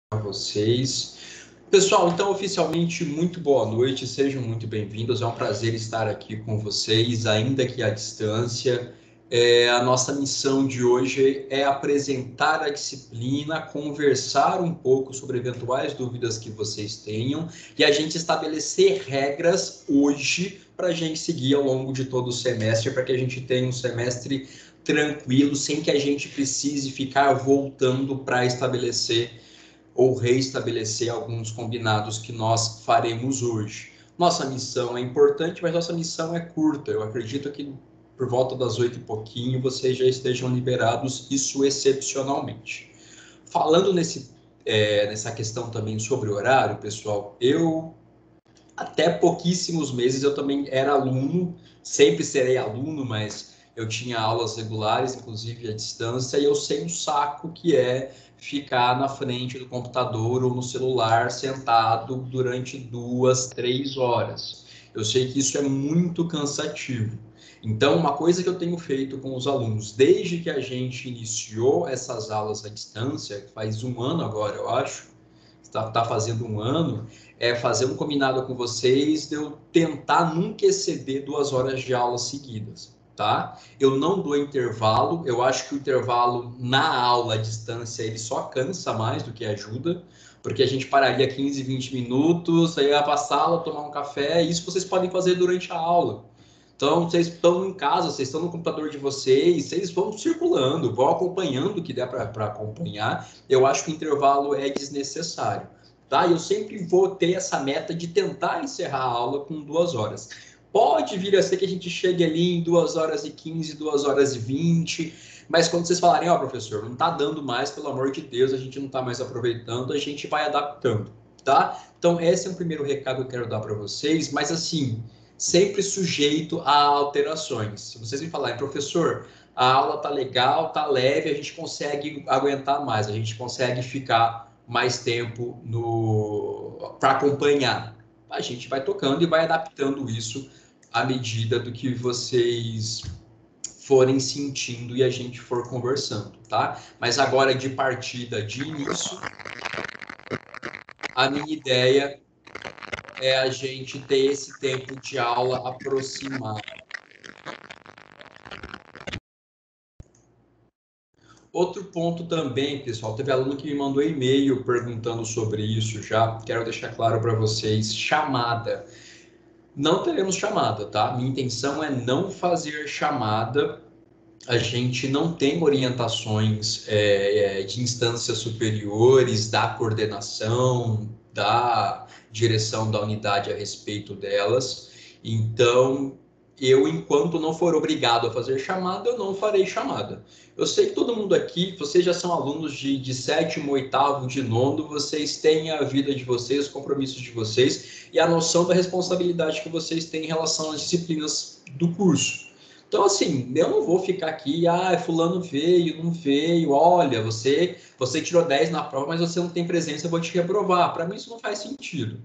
a vocês. Pessoal, então, oficialmente, muito boa noite, sejam muito bem-vindos. É um prazer estar aqui com vocês, ainda que à distância. A nossa missão de hoje é apresentar a disciplina, conversar um pouco sobre eventuais dúvidas que vocês tenham e a gente estabelecer regras hoje para a gente seguir ao longo de todo o semestre, para que a gente tenha um semestre tranquilo, sem que a gente precise ficar voltando para estabelecer ou reestabelecer alguns combinados que nós faremos hoje. Nossa missão é importante, mas nossa missão é curta. Eu acredito que por volta das 8 e pouquinho vocês já estejam liberados, isso excepcionalmente. Falando nessa questão também sobre horário, pessoal, eu até pouquíssimos meses eu também era aluno, sempre serei aluno, mas eu tinha aulas regulares, inclusive à distância, e eu sei o saco que é ficar na frente do computador ou no celular sentado durante 2, 3 horas. Eu sei que isso é muito cansativo. Então, uma coisa que eu tenho feito com os alunos, desde que a gente iniciou essas aulas à distância, faz um ano agora, eu acho, está fazendo um ano, é fazer um combinado com vocês de eu tentar nunca exceder 2 horas de aula seguidas, tá? Eu não dou intervalo, eu acho que o intervalo na aula à distância ele só cansa mais do que ajuda, porque a gente pararia 15, 20 minutos, aí ia para a sala tomar um café, e isso vocês podem fazer durante a aula. Então, vocês estão em casa, vocês estão no computador de vocês vão circulando, vão acompanhando o que der para acompanhar. Eu acho que o intervalo é desnecessário, tá? Eu sempre vou ter essa meta de tentar encerrar a aula com 2 horas. Pode vir a ser que a gente chegue ali em 2 horas e 15, 2 horas e 20, mas quando vocês falarem, ó, professor, não está dando mais, pelo amor de Deus, a gente não está mais aproveitando, a gente vai adaptando, tá? Então, esse é o primeiro recado que eu quero dar para vocês, mas assim, sempre sujeito a alterações. Se vocês me falarem, professor, a aula tá legal, tá leve, a gente consegue aguentar mais, a gente consegue ficar mais tempo para acompanhar. A gente vai tocando e vai adaptando isso à medida do que vocês forem sentindo e a gente for conversando, tá? Mas agora de partida, de início, a minha ideia é a gente ter esse tempo de aula aproximado. Outro ponto também, pessoal, teve aluno que me mandou e-mail perguntando sobre isso já. Quero deixar claro para vocês: chamada. Não teremos chamada, tá? Minha intenção é não fazer chamada. A gente não tem orientações de instâncias superiores, da coordenação, da direção da unidade a respeito delas. Então, eu, enquanto não for obrigado a fazer chamada, eu não farei chamada. Eu sei que todo mundo aqui, vocês já são alunos de sétimo, oitavo, de nono, vocês têm a vida de vocês, os compromissos de vocês e a noção da responsabilidade que vocês têm em relação às disciplinas do curso. Então, assim, eu não vou ficar aqui, fulano veio, não veio, olha, você tirou 10 na prova, mas você não tem presença, eu vou te reprovar. Para mim isso não faz sentido.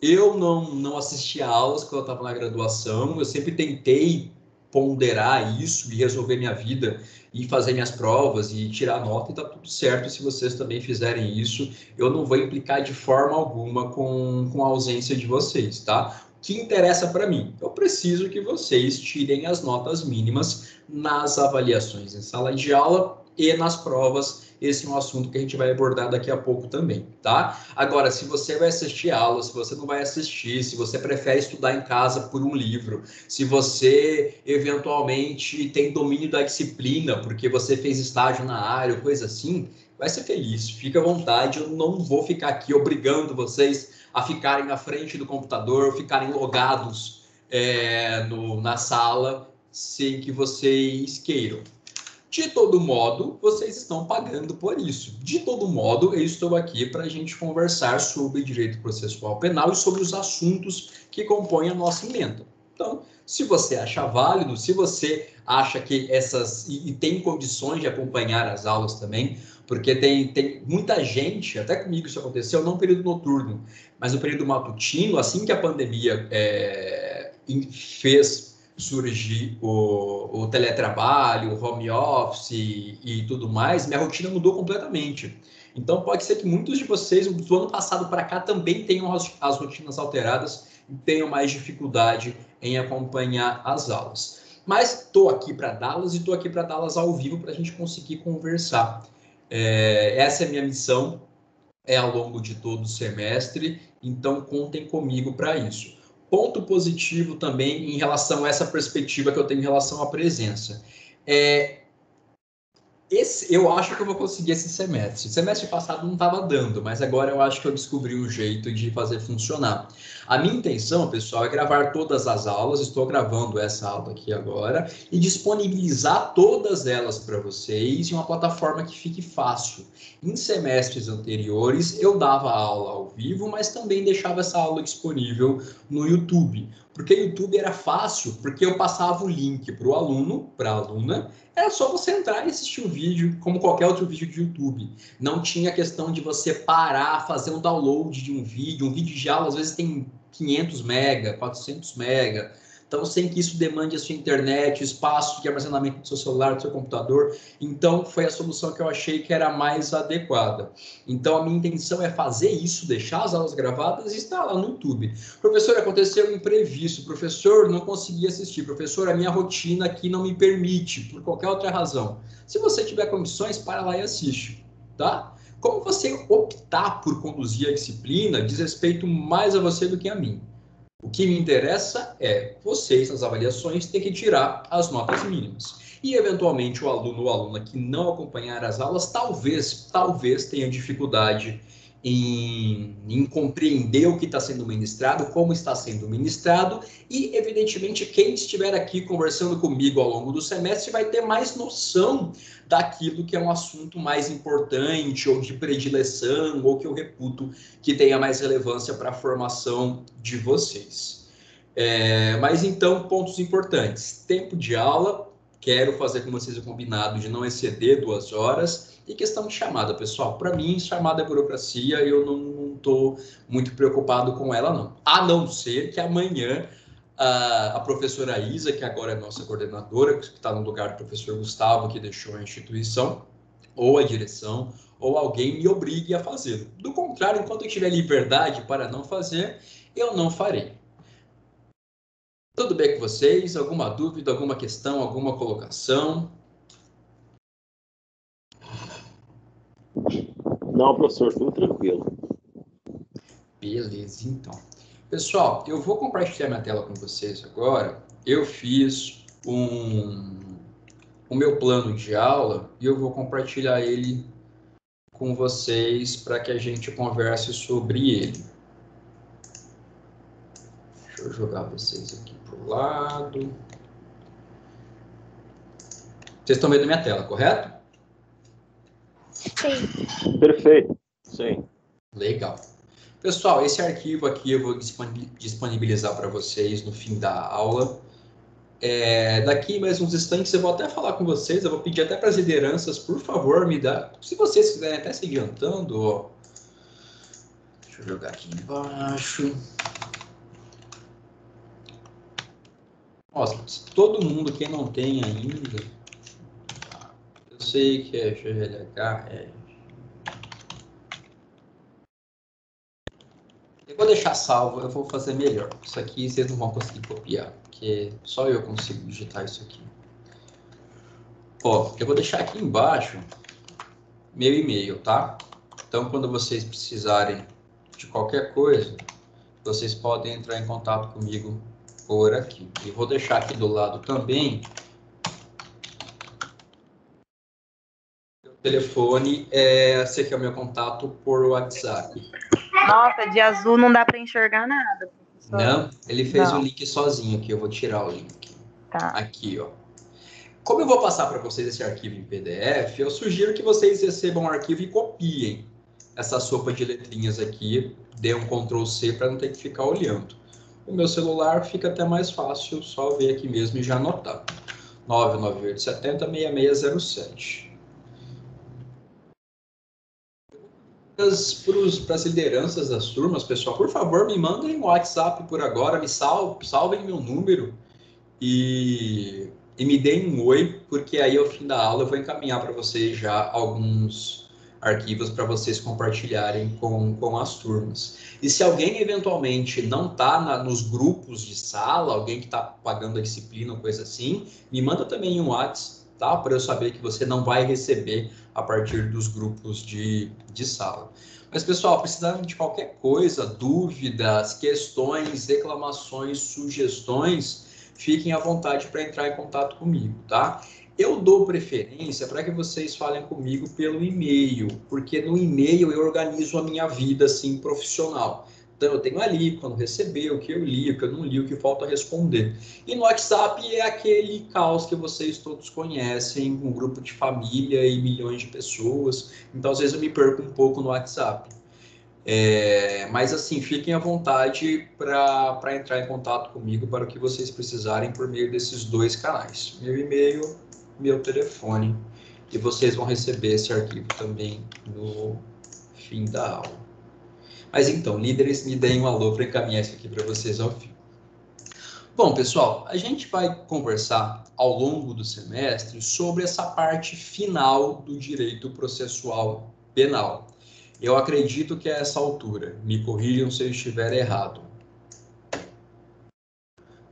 Eu não assisti a aulas quando eu estava na graduação, eu sempre tentei ponderar isso e resolver minha vida e fazer minhas provas e tirar nota, e tá tudo certo se vocês também fizerem isso. Eu não vou implicar de forma alguma com a ausência de vocês, tá? O que interessa para mim? Eu preciso que vocês tirem as notas mínimas nas avaliações em sala de aula e nas provas. Esse é um assunto que a gente vai abordar daqui a pouco também, tá? Agora, se você vai assistir aula, se você não vai assistir, se você prefere estudar em casa por um livro, se você eventualmente tem domínio da disciplina porque você fez estágio na área, coisa assim, vai ser feliz, fica à vontade. Eu não vou ficar aqui obrigando vocês a ficarem na frente do computador, ficarem logados na sala sem que vocês queiram. De todo modo, vocês estão pagando por isso. De todo modo, eu estou aqui para a gente conversar sobre direito processual penal e sobre os assuntos que compõem a nossa emenda. Então, se você acha válido, se você acha que e tem condições de acompanhar as aulas também, porque tem muita gente, até comigo isso aconteceu, não no período noturno, mas no período matutino, assim que a pandemia fez surgir o teletrabalho, o home office e tudo mais, minha rotina mudou completamente. Então, pode ser que muitos de vocês, do ano passado para cá, também tenham as rotinas alteradas e tenham mais dificuldade em acompanhar as aulas. Mas estou aqui para dá-las e estou aqui para dá-las ao vivo para a gente conseguir conversar. Essa é a minha missão, ao longo de todo o semestre, então contem comigo para isso. Ponto positivo também em relação a essa perspectiva que eu tenho em relação à presença. Eu acho que eu vou conseguir esse semestre. Semestre passado não estava dando, mas agora eu acho que eu descobri um jeito de fazer funcionar. A minha intenção, pessoal, é gravar todas as aulas. Estou gravando essa aula aqui agora e disponibilizar todas elas para vocês em uma plataforma que fique fácil. Em semestres anteriores, eu dava aula ao vivo, mas também deixava essa aula disponível no YouTube. Porque o YouTube era fácil, porque eu passava o link para o aluno, para a aluna. Era só você entrar e assistir o vídeo, como qualquer outro vídeo de YouTube. Não tinha questão de você parar, fazer um download de um vídeo. Um vídeo de aula, às vezes, tem 500 mega, 400 mega. Então, sem que isso demande a sua internet, espaço de armazenamento do seu celular, do seu computador. Então, foi a solução que eu achei que era mais adequada. Então, a minha intenção é fazer isso, deixar as aulas gravadas e estar lá no YouTube. Professor, aconteceu um imprevisto. Professor, não consegui assistir. Professor, a minha rotina aqui não me permite, por qualquer outra razão. Se você tiver condições, para lá e assiste, tá? Como você optar por conduzir a disciplina diz respeito mais a você do que a mim. O que me interessa é vocês, nas avaliações, ter que tirar as notas mínimas. E, eventualmente, o aluno ou aluna que não acompanhar as aulas, talvez tenha dificuldade em compreender o que está sendo ministrado, como está sendo ministrado, e, evidentemente, quem estiver aqui conversando comigo ao longo do semestre vai ter mais noção daquilo que é um assunto mais importante, ou de predileção, ou que eu reputo que tenha mais relevância para a formação de vocês. Mas, então, pontos importantes. Tempo de aula, quero fazer com vocês o combinado de não exceder 2 horas. E questão de chamada, pessoal. Para mim, chamada é burocracia e eu não estou muito preocupado com ela, não. A não ser que amanhã a professora Isa, que agora é nossa coordenadora, que está no lugar do professor Gustavo, que deixou a instituição, ou a direção, ou alguém me obrigue a fazê-lo. Do contrário, enquanto eu tiver liberdade para não fazer, eu não farei. Tudo bem com vocês? Alguma dúvida, alguma questão, alguma colocação? Não, professor, tudo tranquilo. Beleza, então. Pessoal, eu vou compartilhar minha tela com vocês agora. Eu fiz o meu plano de aula e eu vou compartilhar ele com vocês para que a gente converse sobre ele. Deixa eu jogar vocês aqui para o lado. Vocês estão vendo minha tela, correto? Sim. Perfeito. Sim. Legal. Pessoal, esse arquivo aqui eu vou disponibilizar para vocês no fim da aula. Daqui mais uns instantes eu vou até falar com vocês, eu vou pedir até para as lideranças, por favor, me dá. Se vocês quiserem até se adiantando, ó. Deixa eu jogar aqui embaixo. Nossa, todo mundo, quem não tem ainda, eu sei que é GLH, eu vou deixar salvo, eu vou fazer melhor. Isso aqui vocês não vão conseguir copiar, porque só eu consigo digitar isso aqui. Ó, eu vou deixar aqui embaixo meu e-mail, tá? Então, quando vocês precisarem de qualquer coisa, vocês podem entrar em contato comigo por aqui. E vou deixar aqui do lado também o telefone, esse aqui é o meu contato por WhatsApp. Nossa, de azul não dá para enxergar nada, professor. Não, ele fez o link sozinho aqui, eu vou tirar o link. Tá. Aqui, ó. Como eu vou passar para vocês esse arquivo em PDF, eu sugiro que vocês recebam o arquivo e copiem essa sopa de letrinhas aqui, dê um Ctrl+C para não ter que ficar olhando. O meu celular fica até mais fácil, só ver aqui mesmo e já anotar. 99870-6607. Para as lideranças das turmas, pessoal, por favor, me mandem um WhatsApp por agora, me salvem meu número e me deem um oi, porque aí ao fim da aula eu vou encaminhar para vocês já alguns arquivos para vocês compartilharem com as turmas. E se alguém eventualmente não está nos grupos de sala, alguém que está pagando a disciplina ou coisa assim, me manda também um WhatsApp, tá? Para eu saber que você não vai receber a partir dos grupos de sala. Mas, pessoal, precisando de qualquer coisa, dúvidas, questões, reclamações, sugestões, fiquem à vontade para entrar em contato comigo, tá? Eu dou preferência para que vocês falem comigo pelo e-mail, porque no e-mail eu organizo a minha vida, assim, profissional. Então, eu tenho ali, quando receber, o que eu li, o que eu não li, o que falta responder. E no WhatsApp é aquele caos que vocês todos conhecem, um grupo de família e milhões de pessoas. Então, às vezes eu me perco um pouco no WhatsApp. Mas, assim, fiquem à vontade para entrar em contato comigo para o que vocês precisarem por meio desses dois canais. Meu e-mail, meu telefone. E vocês vão receber esse arquivo também no fim da aula. Mas então, líderes, me deem um alô para encaminhar isso aqui para vocês ao fim. Bom, pessoal, a gente vai conversar ao longo do semestre sobre essa parte final do direito processual penal. Eu acredito que a essa altura, me corrijam se eu estiver errado,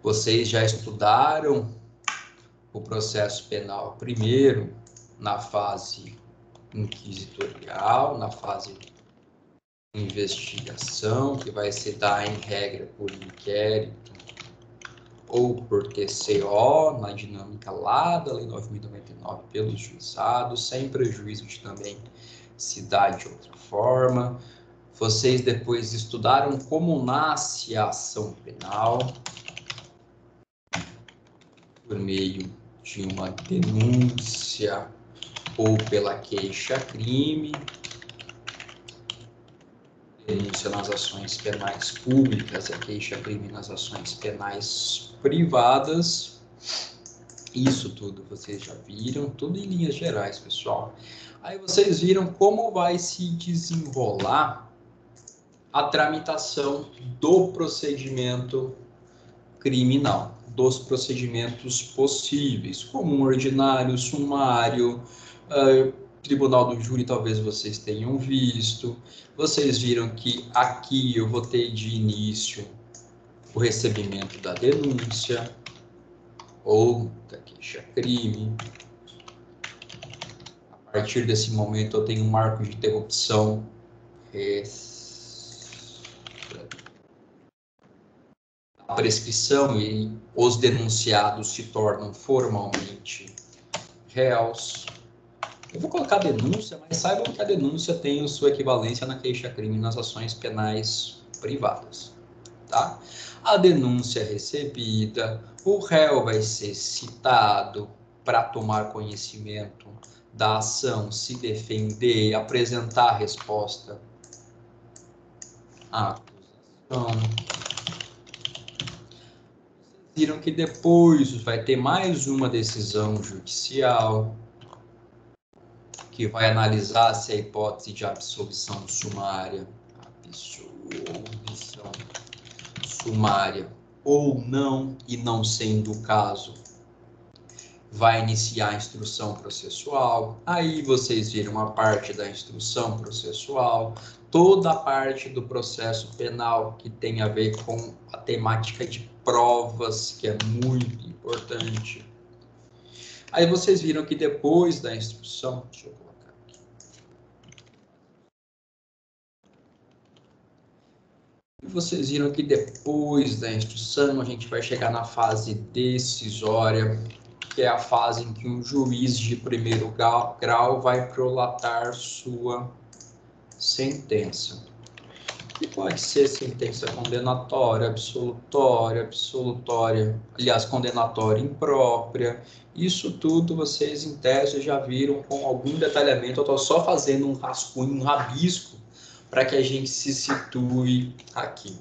vocês já estudaram o processo penal primeiro na fase inquisitorial, na fase investigação, que vai se dar em regra por inquérito ou por TCO, na dinâmica lá da Lei 9.099 pelos juizados, sem prejuízo de também se dar de outra forma. Vocês depois estudaram como nasce a ação penal por meio de uma denúncia ou pela queixa-crime, denúncia nas ações penais públicas, a queixa-crime nas ações penais privadas. Isso tudo vocês já viram, tudo em linhas gerais, pessoal. Aí vocês viram como vai se desenrolar a tramitação do procedimento criminal, dos procedimentos possíveis, comum, ordinário, sumário, tribunal do júri, talvez vocês tenham visto. Vocês viram que aqui eu vou ter de início o recebimento da denúncia ou da queixa-crime. A partir desse momento eu tenho um marco de interrupção. A prescrição e os denunciados se tornam formalmente réus. Eu vou colocar denúncia, mas saibam que a denúncia tem sua equivalência na queixa-crime nas ações penais privadas, tá? A denúncia é recebida, o réu vai ser citado para tomar conhecimento da ação, se defender, apresentar a resposta à acusação. Viram que depois vai ter mais uma decisão judicial que vai analisar se a hipótese de absolvição sumária, ou não, e não sendo o caso, vai iniciar a instrução processual. Aí vocês viram a parte da instrução processual, toda a parte do processo penal que tem a ver com a temática de provas, que é muito importante. Aí vocês viram que depois da instrução, deixa eu colocar aqui. E vocês viram que depois da instrução a gente vai chegar na fase decisória, que é a fase em que um juiz de primeiro grau vai prolatar sua sentença. E pode ser sentença condenatória, absolutória, aliás, condenatória imprópria. Isso tudo vocês, em tese, já viram com algum detalhamento. Eu estou só fazendo um rascunho, um rabisco, para que a gente se situe aqui.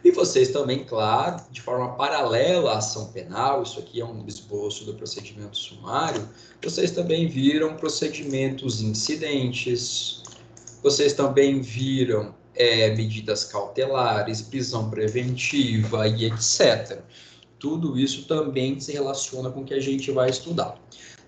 E vocês também, claro, de forma paralela à ação penal, isso aqui é um esboço do procedimento sumário, vocês também viram procedimentos incidentes, vocês também viram medidas cautelares, prisão preventiva e etc. Tudo isso também se relaciona com o que a gente vai estudar.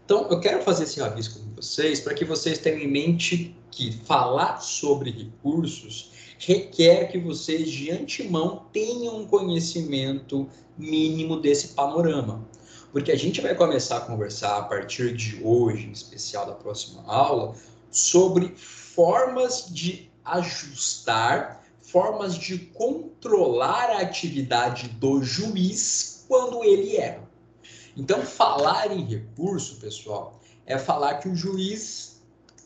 Então, eu quero fazer esse rabisco com vocês, para que vocês tenham em mente que falar sobre recursos requer que vocês, de antemão, tenham um conhecimento mínimo desse panorama. Porque a gente vai começar a conversar a partir de hoje, em especial da próxima aula, sobre formas de ajustar, formas de controlar a atividade do juiz quando ele erra. Então, falar em recurso, pessoal, é falar que o juiz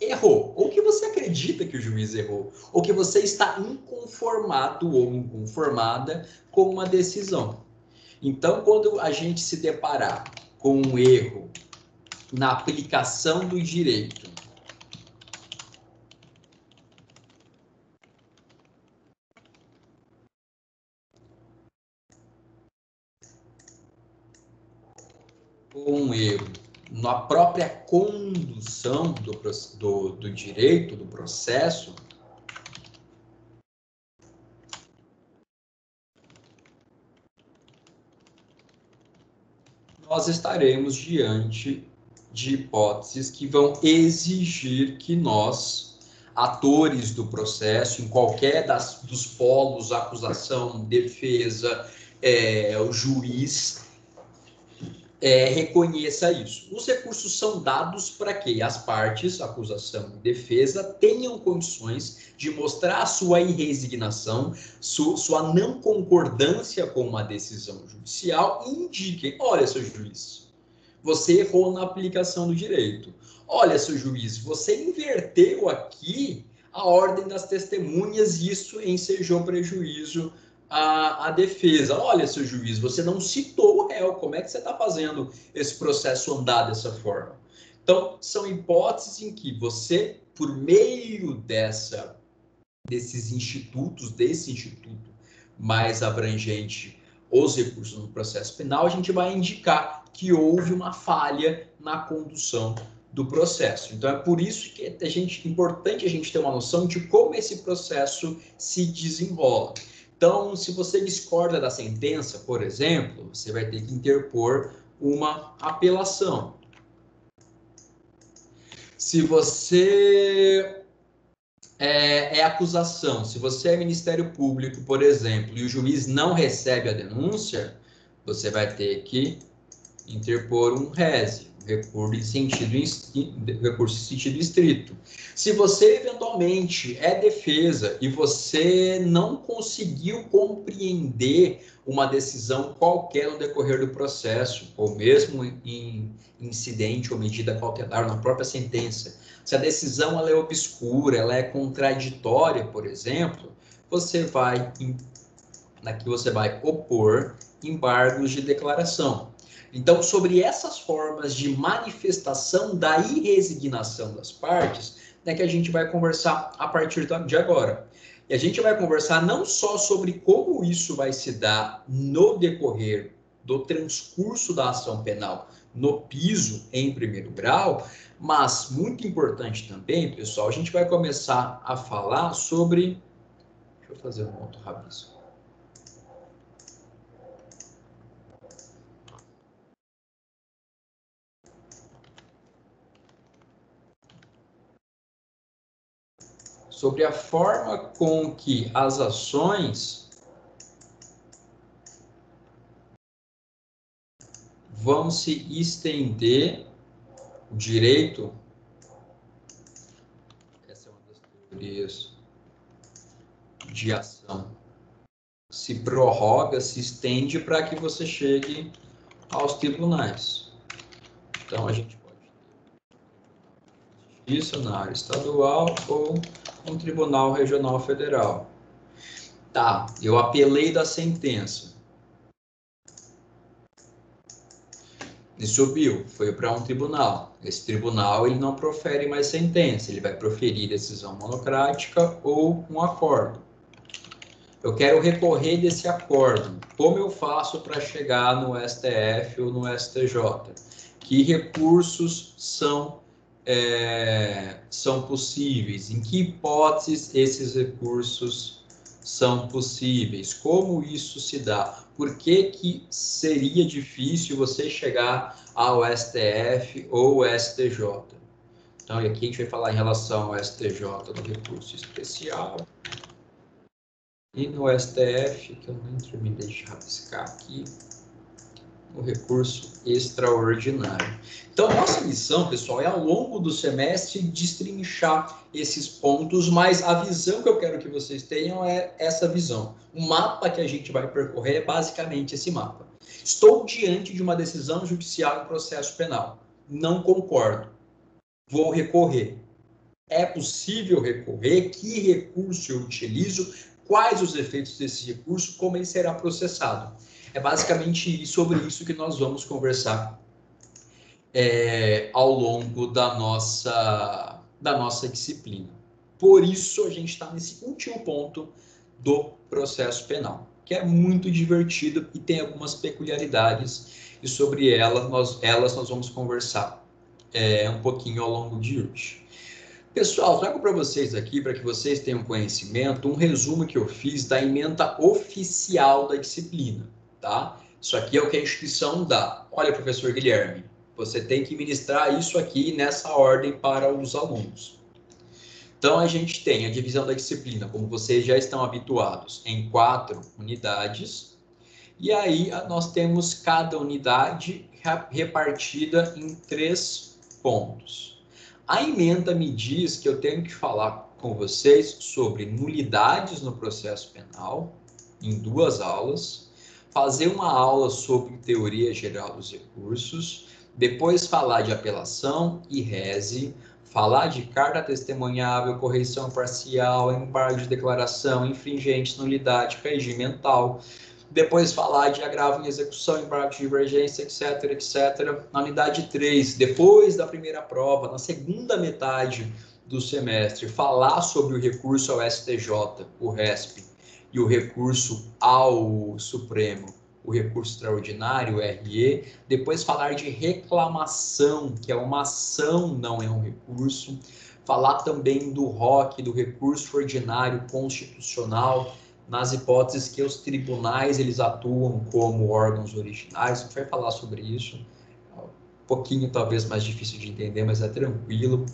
errou, ou que você acredita que o juiz errou, ou que você está inconformado ou inconformada com uma decisão. Então, quando a gente se deparar com um erro na aplicação do direito, um erro na própria condução do direito, do processo, nós estaremos diante de hipóteses que vão exigir que nós, atores do processo, em qualquer dos polos, acusação, defesa, o juiz, reconheça isso. Os recursos são dados para que as partes, acusação e defesa, tenham condições de mostrar a sua irresignação, sua não concordância com uma decisão judicial e indiquem: olha, seu juiz, você errou na aplicação do direito. Olha, seu juiz, você inverteu aqui a ordem das testemunhas e isso ensejou prejuízo a defesa. Olha, seu juiz, você não citou o réu, como é que você está fazendo esse processo andar dessa forma? Então, são hipóteses em que você, por meio desses institutos, desse instituto mais abrangente, os recursos no processo penal, a gente vai indicar que houve uma falha na condução do processo. Então, é por isso que é importante a gente ter uma noção de como esse processo se desenrola. Então, se você discorda da sentença, por exemplo, você vai ter que interpor uma apelação. Se você é acusação, se você é Ministério Público, por exemplo, e o juiz não recebe a denúncia, você vai ter que interpor um rese, recurso em sentido estrito. Se você eventualmente é defesa e você não conseguiu compreender uma decisão qualquer no decorrer do processo, ou mesmo em incidente ou medida cautelar na própria sentença, se a decisão ela é obscura, ela é contraditória, por exemplo, você vai opor embargos de declaração. Então, sobre essas formas de manifestação da irresignação das partes, que a gente vai conversar a partir de agora. E a gente vai conversar não só sobre como isso vai se dar no decorrer do transcurso da ação penal no piso em primeiro grau, mas, muito importante também, pessoal, a gente vai começar a falar sobre... Deixa eu fazer um outro rabisco. Sobre a forma com que as ações vão se estender, o direito, essa é uma das teorias de ação, se prorroga, se estende para que você chegue aos tribunais. Então, a gente pode ter isso na área estadual ou um tribunal regional federal. Tá, eu apelei da sentença. E subiu, foi para um tribunal. Esse tribunal ele não profere mais sentença, ele vai proferir decisão monocrática ou um acordo. Eu quero recorrer desse acordo. Como eu faço para chegar no STF ou no STJ? Que recursos são possíveis? Em que hipóteses esses recursos são possíveis? Como isso se dá? Por que seria difícil você chegar ao STF ou STJ? Então, e aqui a gente vai falar em relação ao STJ no recurso especial e no STF, que eu nem terminei de rabiscar aqui, o recurso extraordinário. Então, a nossa missão, pessoal, é ao longo do semestre destrinchar esses pontos, mas a visão que eu quero que vocês tenham é essa visão. O mapa que a gente vai percorrer é basicamente esse mapa. Estou diante de uma decisão judicial em processo penal. Não concordo. Vou recorrer. É possível recorrer? Que recurso eu utilizo? Quais os efeitos desse recurso? Como ele será processado? É basicamente sobre isso que nós vamos conversar ao longo da nossa disciplina. Por isso, a gente está nesse último ponto do processo penal, que é muito divertido e tem algumas peculiaridades, e sobre elas nós vamos conversar um pouquinho ao longo de hoje. Pessoal, trago para vocês aqui, para que vocês tenham conhecimento, um resumo que eu fiz da ementa oficial da disciplina, tá? Isso aqui é o que a instituição dá. Olha, professor Guilherme, você tem que ministrar isso aqui nessa ordem para os alunos. Então, a gente tem a divisão da disciplina, como vocês já estão habituados, em 4 unidades. E aí, nós temos cada unidade repartida em 3 pontos. A ementa me diz que eu tenho que falar com vocês sobre nulidades no processo penal, em 2 aulas, fazer uma aula sobre teoria geral dos recursos, depois falar de apelação e rese, falar de carta testemunhável, correição parcial, embargo de declaração, infringente, nulidade, regimental, depois falar de agravo em execução, embargo de divergência, etc, etc. Na unidade 3, depois da primeira prova, na segunda metade do semestre, falar sobre o recurso ao STJ, o RESP, e o recurso ao Supremo, o recurso extraordinário, o RE. Depois falar de reclamação, que é uma ação, não é um recurso. Falar também do ROC, do recurso ordinário constitucional, nas hipóteses que os tribunais eles atuam como órgãos originais. A gente vai falar sobre isso, um pouquinho talvez mais difícil de entender, mas é tranquilo.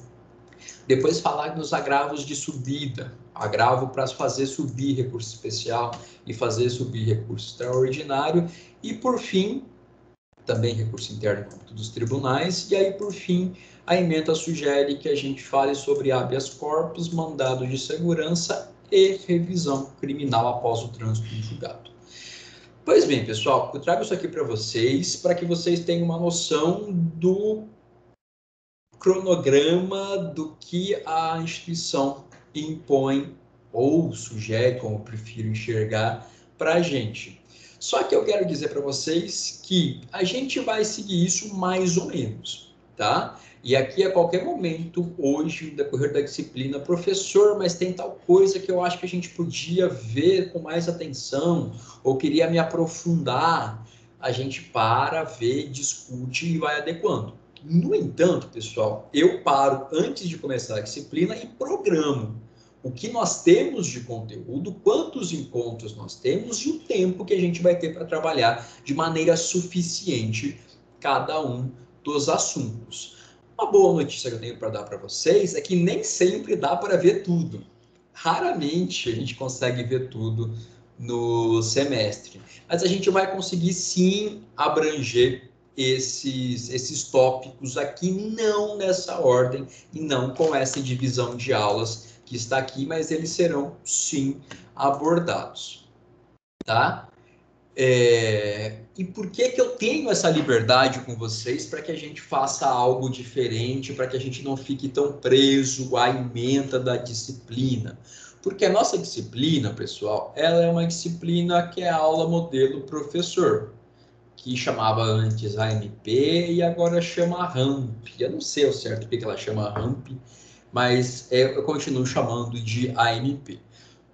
Depois falar nos agravos de subida, agravo para fazer subir recurso especial e fazer subir recurso extraordinário. E por fim, também recurso interno no âmbito dos tribunais. E aí, por fim, a ementa sugere que a gente fale sobre habeas corpus, mandado de segurança e revisão criminal após o trânsito em julgado. Pois bem, pessoal, eu trago isso aqui para que vocês tenham uma noção do cronograma do que a instituição impõe ou sugere, como eu prefiro enxergar, para a gente. Só que eu quero dizer para vocês que a gente vai seguir isso mais ou menos, tá? E aqui a qualquer momento, hoje, no decorrer da disciplina, professor, mas tem tal coisa que eu acho que a gente podia ver com mais atenção, ou queria me aprofundar, a gente para, vê, discute e vai adequando. No entanto, pessoal, eu paro antes de começar a disciplina e programo o que nós temos de conteúdo, quantos encontros nós temos e o tempo que a gente vai ter para trabalhar de maneira suficiente cada um dos assuntos. Uma boa notícia que eu tenho para dar para vocês é que nem sempre dá para ver tudo. Raramente a gente consegue ver tudo no semestre, mas a gente vai conseguir sim abranger esses tópicos aqui, não nessa ordem e não com essa divisão de aulas que está aqui, mas eles serão sim abordados, tá? E por que eu tenho essa liberdade com vocês para que a gente faça algo diferente, para que a gente não fique tão preso à ementa da disciplina? Porque a nossa disciplina, pessoal, ela é uma disciplina que é a aula modelo professor, que chamava antes AMP e agora chama RAMP. Eu não sei ao certo porque ela chama RAMP, mas eu continuo chamando de AMP.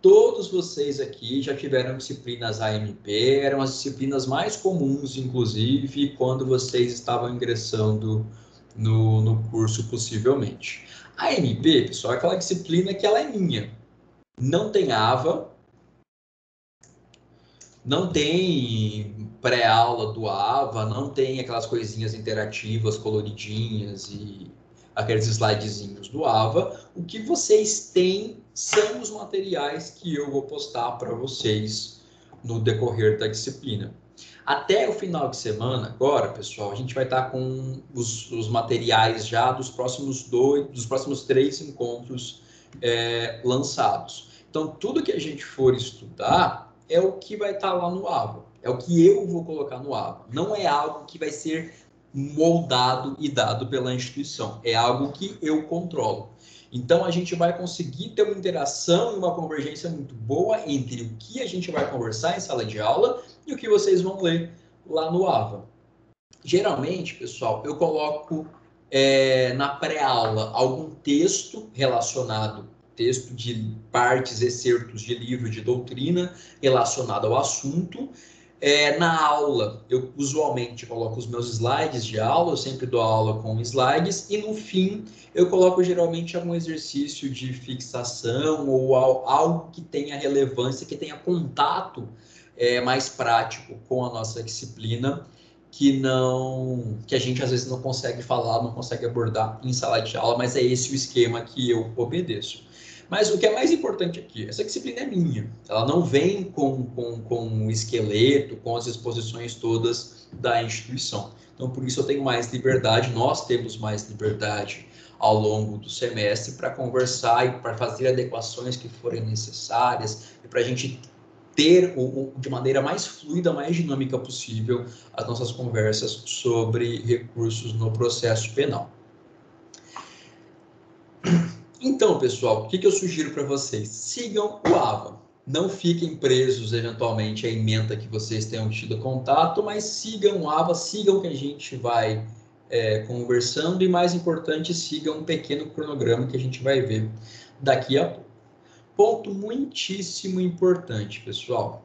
Todos vocês aqui já tiveram disciplinas AMP, eram as disciplinas mais comuns, inclusive, quando vocês estavam ingressando no curso, possivelmente. A AMP, pessoal, é aquela disciplina que ela é minha. Não tem AVA, não tem pré-aula do AVA, não tem aquelas coisinhas interativas, coloridinhas e aqueles slidezinhos do AVA. O que vocês têm são os materiais que eu vou postar para vocês no decorrer da disciplina. Até o final de semana, agora, pessoal, a gente vai estar com os materiais já dos próximos 3 encontros lançados. Então, tudo que a gente for estudar é o que vai estar lá no AVA, é o que eu vou colocar no AVA. Não é algo que vai ser moldado e dado pela instituição, é algo que eu controlo. Então, a gente vai conseguir ter uma interação e uma convergência muito boa entre o que a gente vai conversar em sala de aula e o que vocês vão ler lá no AVA. Geralmente, pessoal, eu coloco na pré-aula algum texto relacionado, texto de partes, excertos de livro de doutrina relacionado ao assunto. Na aula, eu usualmente coloco os meus slides de aula, eu sempre dou aula com slides, e no fim eu coloco geralmente algum exercício de fixação ou algo que tenha relevância, que tenha contato mais prático com a nossa disciplina, que a gente às vezes não consegue falar, não consegue abordar em sala de aula, mas é esse o esquema que eu obedeço. Mas o que é mais importante aqui, essa disciplina é minha, ela não vem com o esqueleto, com as exposições todas da instituição. Então, por isso eu tenho mais liberdade, nós temos mais liberdade ao longo do semestre para conversar e para fazer adequações que forem necessárias, e para a gente ter de maneira mais fluida, mais dinâmica possível as nossas conversas sobre recursos no processo penal. Então, pessoal, o que eu sugiro para vocês? Sigam o AVA. Não fiquem presos, eventualmente, à ementa que vocês tenham tido contato, mas sigam o AVA, sigam o que a gente vai conversando e, mais importante, sigam um pequeno cronograma que a gente vai ver daqui a pouco. Ponto muitíssimo importante, pessoal.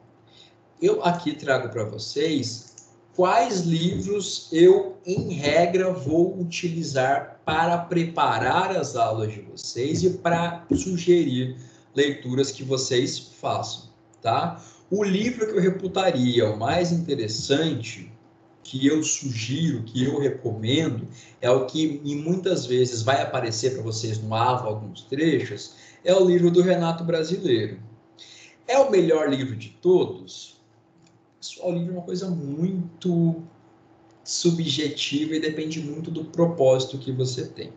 Eu aqui trago para vocês quais livros eu, em regra, vou utilizar para preparar as aulas de vocês e para sugerir leituras que vocês façam, tá? O livro que eu reputaria o mais interessante, que eu sugiro, que eu recomendo, é o que muitas vezes vai aparecer para vocês no AVA, alguns trechos, é o livro do Renato Brasileiro. É o melhor livro de todos? Pessoal, o livro é uma coisa muito subjetiva e depende muito do propósito que você tem.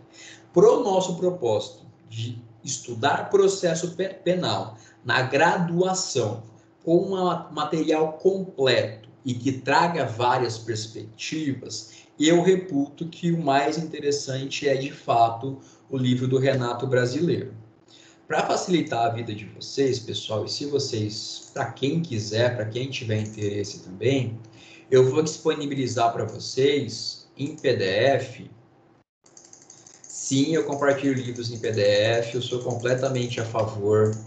Para o nosso propósito de estudar processo penal na graduação com um material completo e que traga várias perspectivas, eu reputo que o mais interessante é, de fato, o livro do Renato Brasileiro. Para facilitar a vida de vocês, pessoal, e se vocês, para quem quiser, para quem tiver interesse também, eu vou disponibilizar para vocês em PDF. Sim, eu compartilho livros em PDF, eu sou completamente a favor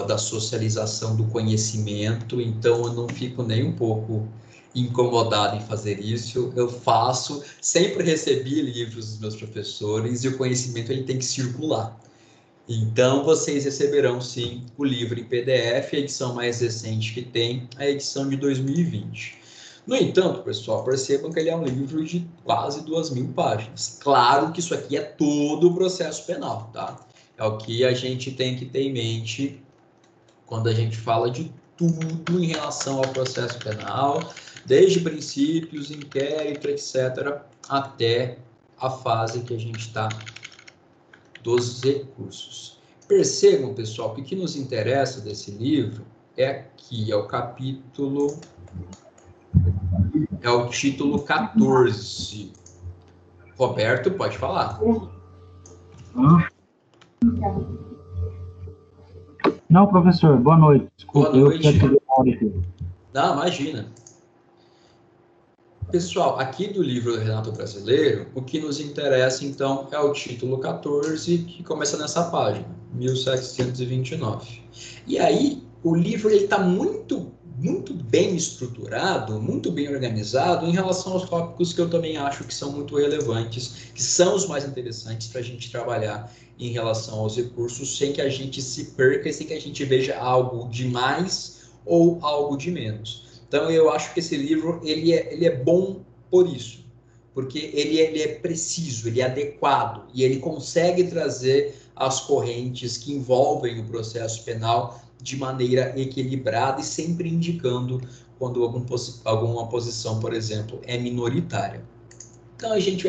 da socialização do conhecimento, então eu não fico nem um pouco incomodado em fazer isso. Eu faço, sempre recebi livros dos meus professores e o conhecimento ele tem que circular. Então, vocês receberão, sim, o livro em PDF, a edição mais recente que tem, a edição de 2020. No entanto, pessoal, percebam que ele é um livro de quase 2.000 páginas. Claro que isso aqui é todo o processo penal, tá? É o que a gente tem que ter em mente quando a gente fala de tudo em relação ao processo penal, desde princípios, inquérito, etc., até a fase que a gente está dos recursos. Percebam, pessoal, que o que nos interessa desse livro é aqui, é o capítulo, é o título 14. Roberto, pode falar. Não, professor, boa noite. Desculpa, boa noite. Eu Não, imagina. Pessoal, aqui do livro do Renato Brasileiro, o que nos interessa, então, é o título 14, que começa nessa página, 1729. E aí, o livro está muito bem estruturado, muito bem organizado em relação aos tópicos que eu também acho que são muito relevantes, que são os mais interessantes para a gente trabalhar em relação aos recursos, sem que a gente se perca e sem que a gente veja algo de mais ou algo de menos. Então, eu acho que esse livro ele é bom por isso, porque ele é preciso, ele é adequado e ele consegue trazer as correntes que envolvem o processo penal de maneira equilibrada e sempre indicando quando alguma posição, por exemplo, é minoritária. Então a gente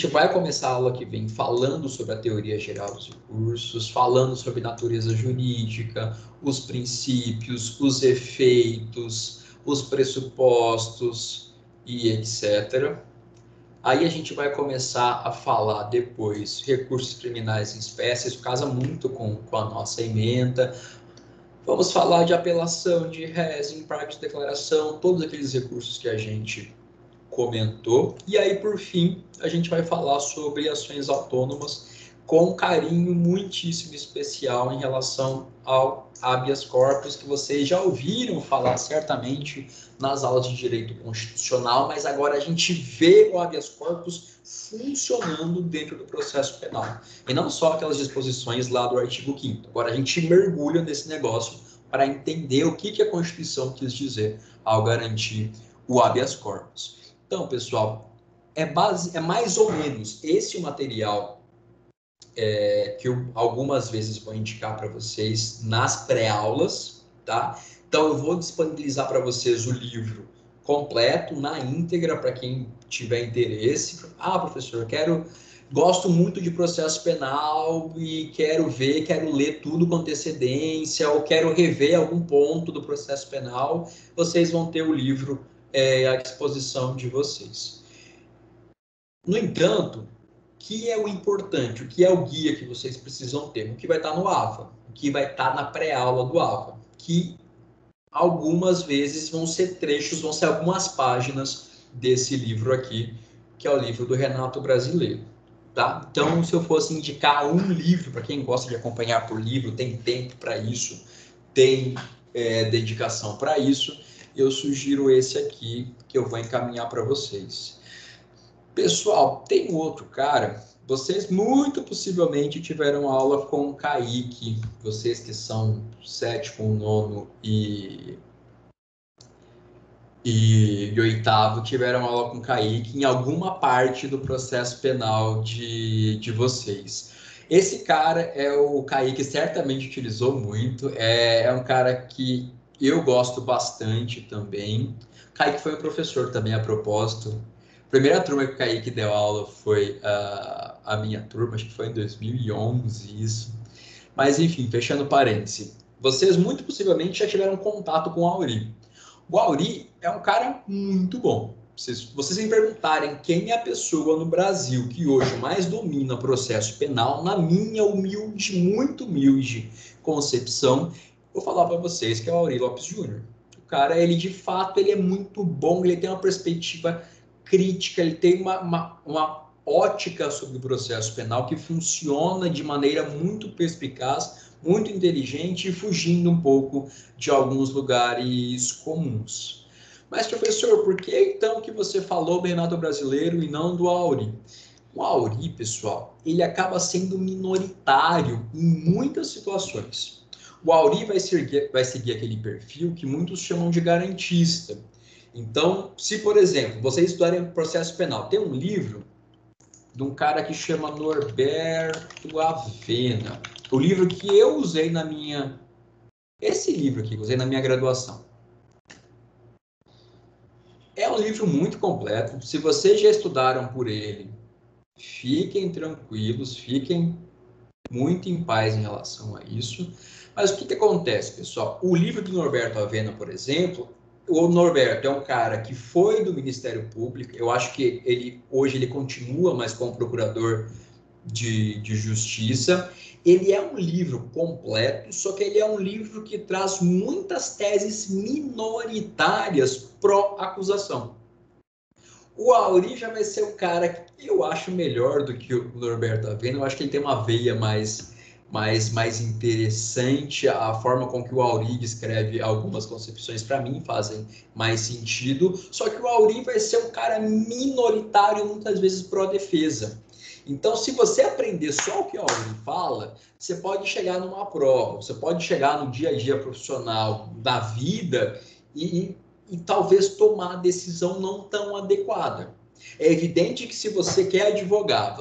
vai começar a aula que vem falando sobre a teoria geral dos recursos, falando sobre natureza jurídica, os princípios, os efeitos, os pressupostos e etc. Aí a gente vai começar a falar depois recursos criminais em espécie, isso casa muito com a nossa ementa. Vamos falar de apelação, de res, embargo de declaração, todos aqueles recursos que a gente comentou. E aí, por fim, a gente vai falar sobre ações autônomas com um carinho muitíssimo especial em relação ao habeas corpus, que vocês já ouviram falar certamente nas aulas de direito constitucional, mas agora a gente vê o habeas corpus funcionando dentro do processo penal. E não só aquelas disposições lá do artigo 5º. Agora a gente mergulha nesse negócio para entender o que a Constituição quis dizer ao garantir o habeas corpus. Então, pessoal, é mais ou menos esse o material que eu algumas vezes vou indicar para vocês nas pré-aulas, tá? Então, eu vou disponibilizar para vocês o livro completo, na íntegra, para quem tiver interesse. Ah, professor, gosto muito de processo penal e quero ler tudo com antecedência, ou quero rever algum ponto do processo penal. Vocês vão ter o livro à disposição de vocês. No entanto, o que é o importante, o que é o guia que vocês precisam ter? O que vai estar no AVA, o que vai estar na pré-aula do AVA, que algumas vezes vão ser algumas páginas desse livro aqui, que é o livro do Renato Brasileiro. Tá? Então, se eu fosse indicar um livro, para quem gosta de acompanhar por livro, tem tempo para isso, tem dedicação para isso, eu sugiro esse aqui, que eu vou encaminhar para vocês. Pessoal, tem outro cara, vocês muito possivelmente tiveram aula com o Kaique, vocês que são 7º, 9º e 8º, tiveram aula com o Kaique em alguma parte do processo penal de vocês. Esse cara é o Kaique, certamente utilizou muito, é um cara que eu gosto bastante também. O Kaique foi um professor também, a propósito. A primeira turma que o Kaique deu aula foi a minha turma, acho que foi em 2011 isso. Mas enfim, fechando parênteses, vocês muito possivelmente já tiveram contato com o Auri. O Auri é um cara muito bom. Se vocês me perguntarem quem é a pessoa no Brasil que hoje mais domina o processo penal, na minha humilde, muito humilde concepção, vou falar para vocês que é o Auri Lopes Júnior. O cara, ele de fato, ele é muito bom, ele tem uma perspectiva crítica, ele tem uma ótica sobre o processo penal que funciona de maneira muito perspicaz, muito inteligente e fugindo um pouco de alguns lugares comuns. Mas, professor, por que então que você falou do Renato Brasileiro e não do Auri? O Auri, pessoal, ele acaba sendo minoritário em muitas situações. O Auri vai seguir aquele perfil que muitos chamam de garantista. Então, se, por exemplo, vocês estudarem processo penal, tem um livro de um cara que chama Norberto Avena. O livro que eu usei esse livro aqui, que eu usei na minha graduação. É um livro muito completo. Se vocês já estudaram por ele, fiquem tranquilos, fiquem muito em paz em relação a isso. Mas o que acontece, pessoal? O livro do Norberto Avena, por exemplo, o Norberto é um cara que foi do Ministério Público. Eu acho que hoje ele continua, mas como procurador de justiça. Ele é um livro completo, só que ele é um livro que traz muitas teses minoritárias pró-acusação. O Auri já vai ser um cara que eu acho melhor do que o Norberto Avena. Eu acho que ele tem uma veia mais interessante. A forma com que o Auri escreve algumas concepções, para mim, fazem mais sentido. Só que o Auri vai ser um cara minoritário, muitas vezes pró-defesa. Então, se você aprender só o que o Auri fala, você pode chegar numa prova, você pode chegar no dia a dia profissional da vida e e talvez tomar a decisão não tão adequada. É evidente que se você quer advogar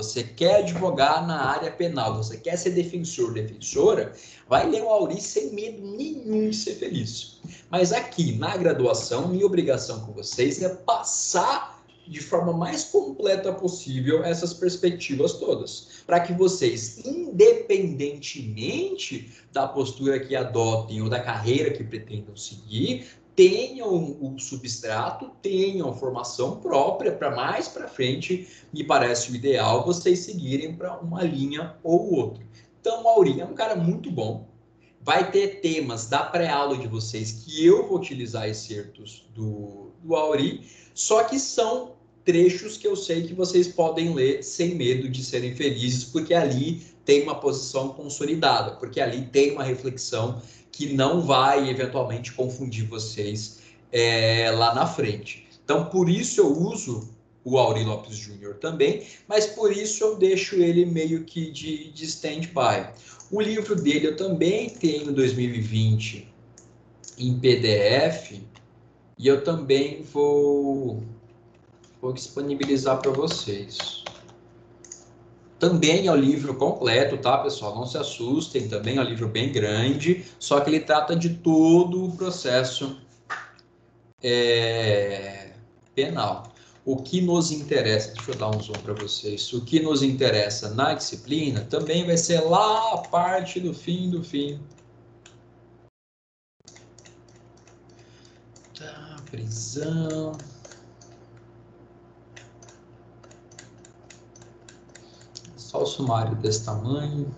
na área penal, você quer ser defensor, defensora, vai ler o Auri sem medo nenhum de ser feliz. Mas aqui, na graduação, minha obrigação com vocês é passar de forma mais completa possível essas perspectivas todas, para que vocês, independentemente da postura que adotem ou da carreira que pretendam seguir, tenham o substrato, tenham formação própria para mais para frente, me parece o ideal vocês seguirem para uma linha ou outra. Então, o Auri é um cara muito bom, vai ter temas da pré-aula de vocês que eu vou utilizar excertos do Auri, só que são trechos que eu sei que vocês podem ler sem medo de serem felizes, porque ali tem uma posição consolidada, porque ali tem uma reflexão que não vai, eventualmente, confundir vocês lá na frente. Então, por isso eu uso o Auri Lopes Júnior também, mas por isso eu deixo ele meio que de stand-by. O livro dele eu também tenho 2020 em PDF, e eu também vou disponibilizar para vocês. Também é o livro completo, tá, pessoal? Não se assustem, também é um livro bem grande, só que ele trata de todo o processo penal. O que nos interessa, deixa eu dar um zoom para vocês, o que nos interessa na disciplina também vai ser lá a parte do fim do fim. Tá, prisão... Só o sumário desse tamanho.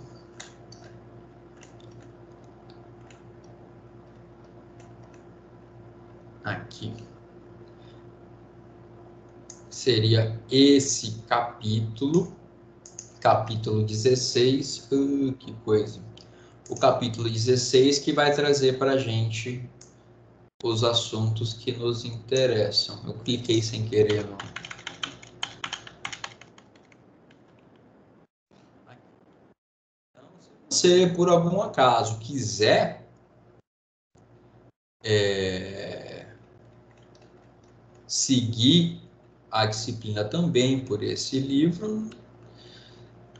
Aqui. Seria esse capítulo 16. Que coisa. O capítulo 16 que vai trazer para a gente os assuntos que nos interessam. Eu cliquei sem querer, não. Se por algum acaso quiser seguir a disciplina também por esse livro,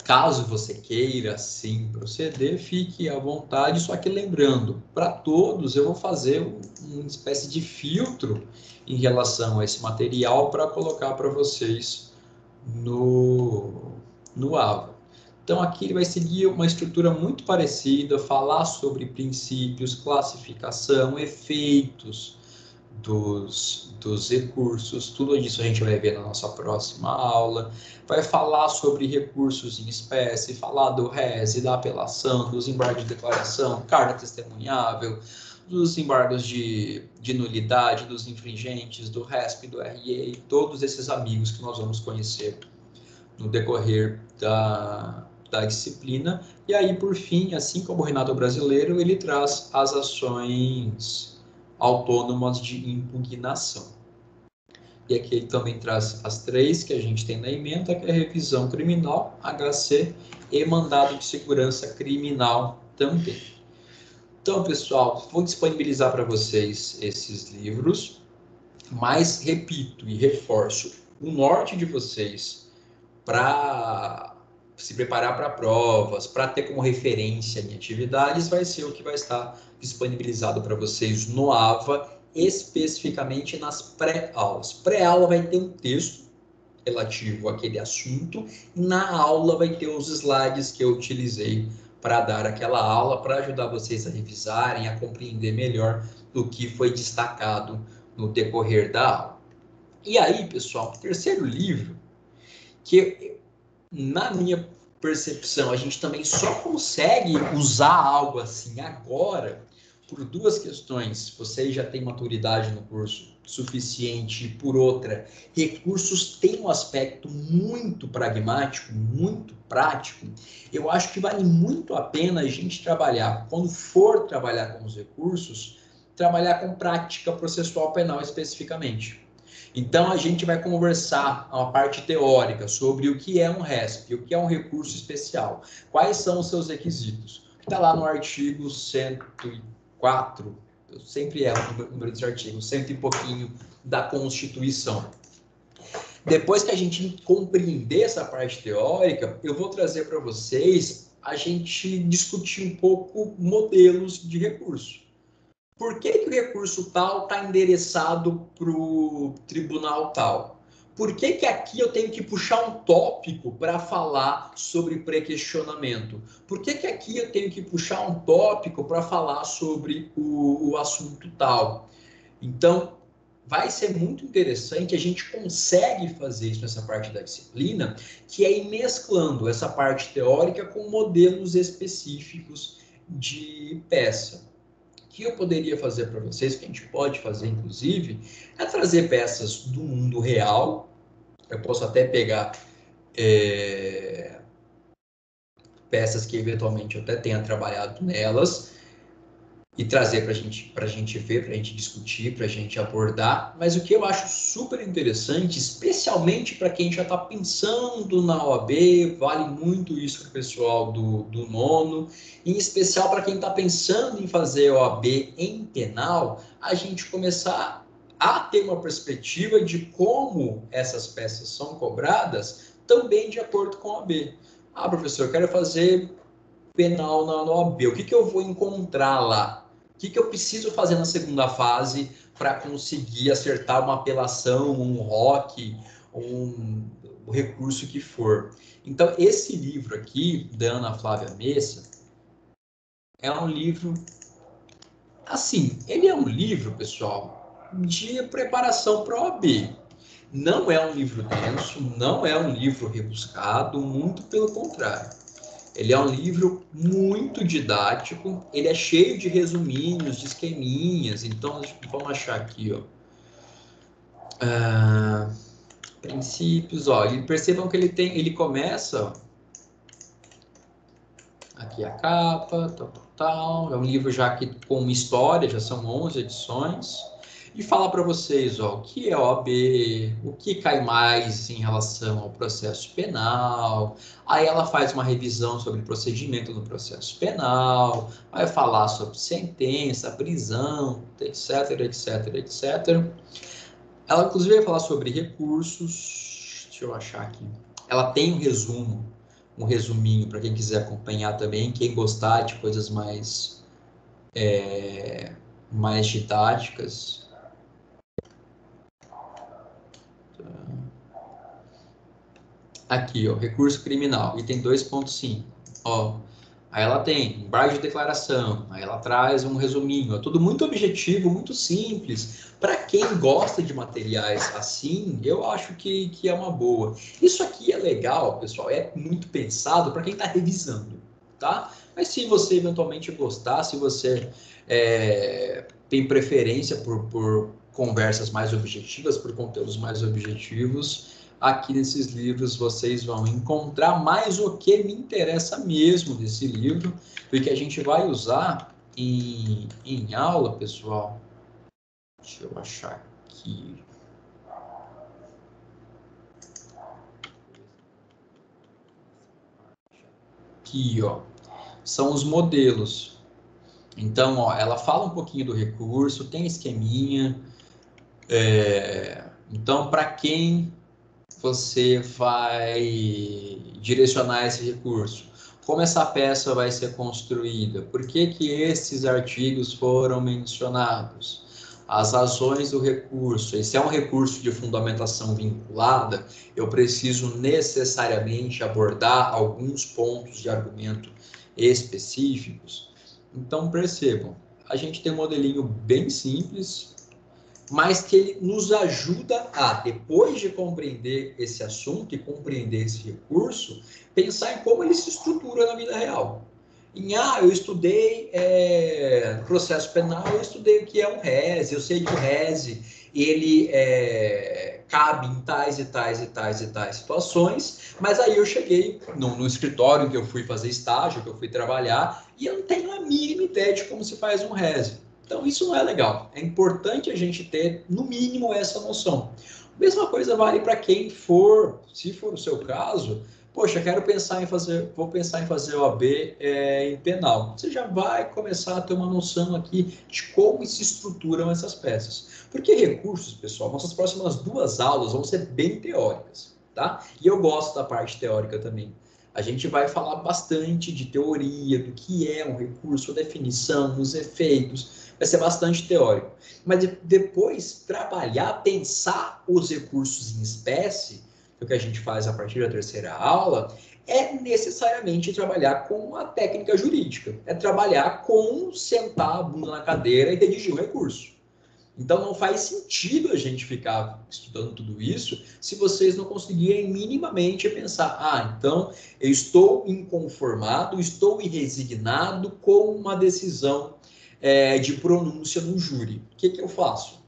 caso você queira assim proceder, fique à vontade, só que lembrando, para todos eu vou fazer uma espécie de filtro em relação a esse material para colocar para vocês no AVA. Então, aqui ele vai seguir uma estrutura muito parecida, falar sobre princípios, classificação, efeitos dos recursos, tudo isso a gente vai ver na nossa próxima aula. Vai falar sobre recursos em espécie, falar do RES, da apelação, dos embargos de declaração, carta testemunhável, dos embargos de nulidade, dos infringentes, do RESP, do RE, todos esses amigos que nós vamos conhecer no decorrer da disciplina. E aí, por fim, assim como o Renato Brasileiro, ele traz as ações autônomas de impugnação. E aqui ele também traz as três que a gente tem na ementa, que é revisão criminal, HC e mandado de segurança criminal também. Então, pessoal, vou disponibilizar para vocês esses livros, mas repito e reforço, o norte de vocês para se preparar para provas, para ter como referência em atividades, vai ser o que vai estar disponibilizado para vocês no AVA, especificamente nas pré-aulas. Pré-aula vai ter um texto relativo àquele assunto, e na aula vai ter os slides que eu utilizei para dar aquela aula, para ajudar vocês a revisarem, a compreender melhor do que foi destacado no decorrer da aula. E aí, pessoal, o terceiro livro, que na minha percepção, a gente também só consegue usar algo assim agora por duas questões. Vocês já têm maturidade no curso suficiente, e por outra, recursos têm um aspecto muito pragmático, muito prático. Eu acho que vale muito a pena a gente trabalhar, quando for trabalhar com os recursos, trabalhar com prática processual penal especificamente. Então, a gente vai conversar uma parte teórica sobre o que é um RESP, o que é um recurso especial, quais são os seus requisitos. Está lá no artigo 104 sempre é o número dos artigos, 100 e pouquinho da Constituição. Depois que a gente compreender essa parte teórica, eu vou trazer para vocês a gente discutir um pouco modelos de recurso. Por que o recurso tal está endereçado para o tribunal tal? Por que aqui eu tenho que puxar um tópico para falar sobre pré-questionamento? Por que aqui eu tenho que puxar um tópico para falar sobre o assunto tal? Então, vai ser muito interessante, a gente consegue fazer isso nessa parte da disciplina, que é ir mesclando essa parte teórica com modelos específicos de peça. O que eu poderia fazer para vocês, que a gente pode fazer, inclusive, é trazer peças do mundo real. Eu posso até pegar peças que, eventualmente, eu até tenha trabalhado nelas e trazer para a gente ver, para a gente discutir, para a gente abordar. Mas o que eu acho super interessante, especialmente para quem já está pensando na OAB, vale muito isso para o pessoal do nono, em especial para quem está pensando em fazer OAB em penal, a gente começar a ter uma perspectiva de como essas peças são cobradas, também de acordo com a OAB. Ah, professor, eu quero fazer penal na OAB, o que eu vou encontrar lá? O que eu preciso fazer na segunda fase para conseguir acertar uma apelação, um ROC, o recurso que for? Então, esse livro aqui, da Ana Flávia Messa, é um livro, assim, ele é um livro, pessoal, de preparação para a OAB. Não é um livro denso, não é um livro rebuscado, muito pelo contrário. Ele é um livro muito didático, ele é cheio de resuminhos, de esqueminhas. Então, vamos achar aqui, ó. Princípios, ó. E percebam que ele começa, ó, aqui a capa, tal. É um livro já que com uma história, já são 11 edições. E fala para vocês, ó, o que é OAB, o que cai mais em relação ao processo penal. Aí ela faz uma revisão sobre procedimento no processo penal, vai falar sobre sentença, prisão, etc, etc, etc. Ela, inclusive, vai falar sobre recursos. Deixa eu achar aqui. Ela tem um resumo, um resuminho para quem quiser acompanhar também, quem gostar de coisas mais didáticas. Aqui, ó, recurso criminal, item 2.5. Ó, aí ela tem embargo de declaração, aí ela traz um resuminho, é tudo muito objetivo, muito simples. Para quem gosta de materiais assim, eu acho que é uma boa. Isso aqui é legal, pessoal, é muito pensado para quem está revisando, tá? Mas se você eventualmente gostar, se você tem preferência por conversas mais objetivas, por conteúdos mais objetivos, aqui nesses livros vocês vão encontrar mais o que me interessa mesmo desse livro, porque a gente vai usar em aula, pessoal. Deixa eu achar aqui. Aqui, ó, são os modelos. Então, ó, ela fala um pouquinho do recurso, tem esqueminha. Então, para quem você vai direcionar esse recurso? Como essa peça vai ser construída? Por que esses artigos foram mencionados? As razões do recurso. E se é um recurso de fundamentação vinculada, eu preciso necessariamente abordar alguns pontos de argumento específicos. Então, percebam, a gente tem um modelinho bem simples, mas que ele nos ajuda a, depois de compreender esse assunto e compreender esse recurso, pensar em como ele se estrutura na vida real. Eu estudei processo penal, eu estudei o que é um RES, eu sei que o RES, ele cabe em tais e tais e tais e tais situações, mas aí eu cheguei no escritório que eu fui fazer estágio, que eu fui trabalhar, e eu não tenho a mínima ideia de como se faz um RES. Então, isso não é legal. É importante a gente ter, no mínimo, essa noção. Mesma coisa vale para quem for, se for o seu caso, poxa, vou pensar em fazer OAB em penal. Você já vai começar a ter uma noção aqui de como se estruturam essas peças. Porque recursos, pessoal, nossas próximas 2 aulas vão ser bem teóricas, tá? E eu gosto da parte teórica também. A gente vai falar bastante de teoria, do que é um recurso, a definição, os efeitos. Vai ser bastante teórico. Mas depois, trabalhar, pensar os recursos em espécie, que é o que a gente faz a partir da 3ª aula, é necessariamente trabalhar com a técnica jurídica. É trabalhar com sentar a bunda na cadeira e redigir o recurso. Então, não faz sentido a gente ficar estudando tudo isso se vocês não conseguirem minimamente pensar, então, eu estou inconformado, estou irresignado com uma decisão de pronúncia no júri. O que eu faço?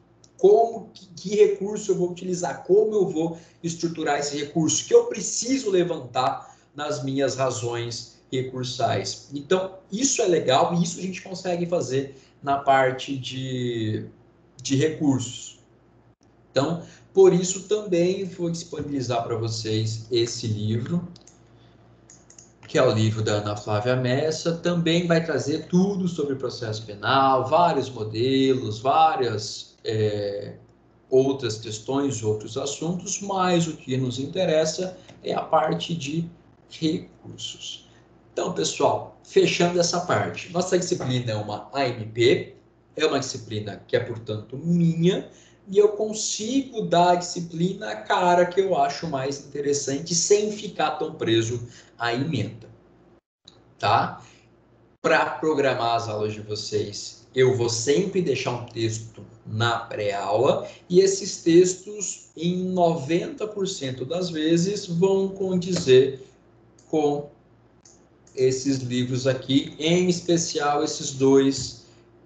Que recurso eu vou utilizar? Como eu vou estruturar esse recurso? Que eu preciso levantar nas minhas razões recursais? Então, isso é legal e isso a gente consegue fazer na parte de recursos. Então, por isso também vou disponibilizar para vocês esse livro, que é o livro da Ana Flávia Messa. Também vai trazer tudo sobre processo penal, vários modelos, várias outras questões, outros assuntos, mas o que nos interessa é a parte de recursos. Então, pessoal, fechando essa parte, nossa disciplina é uma AMP, é uma disciplina que é, portanto, minha, e eu consigo dar a disciplina a cara que eu acho mais interessante, sem ficar tão preso à emenda, tá? Para programar as aulas de vocês, eu vou sempre deixar um texto na pré-aula, e esses textos, em 90% das vezes, vão condizer com esses livros aqui, em especial esses 2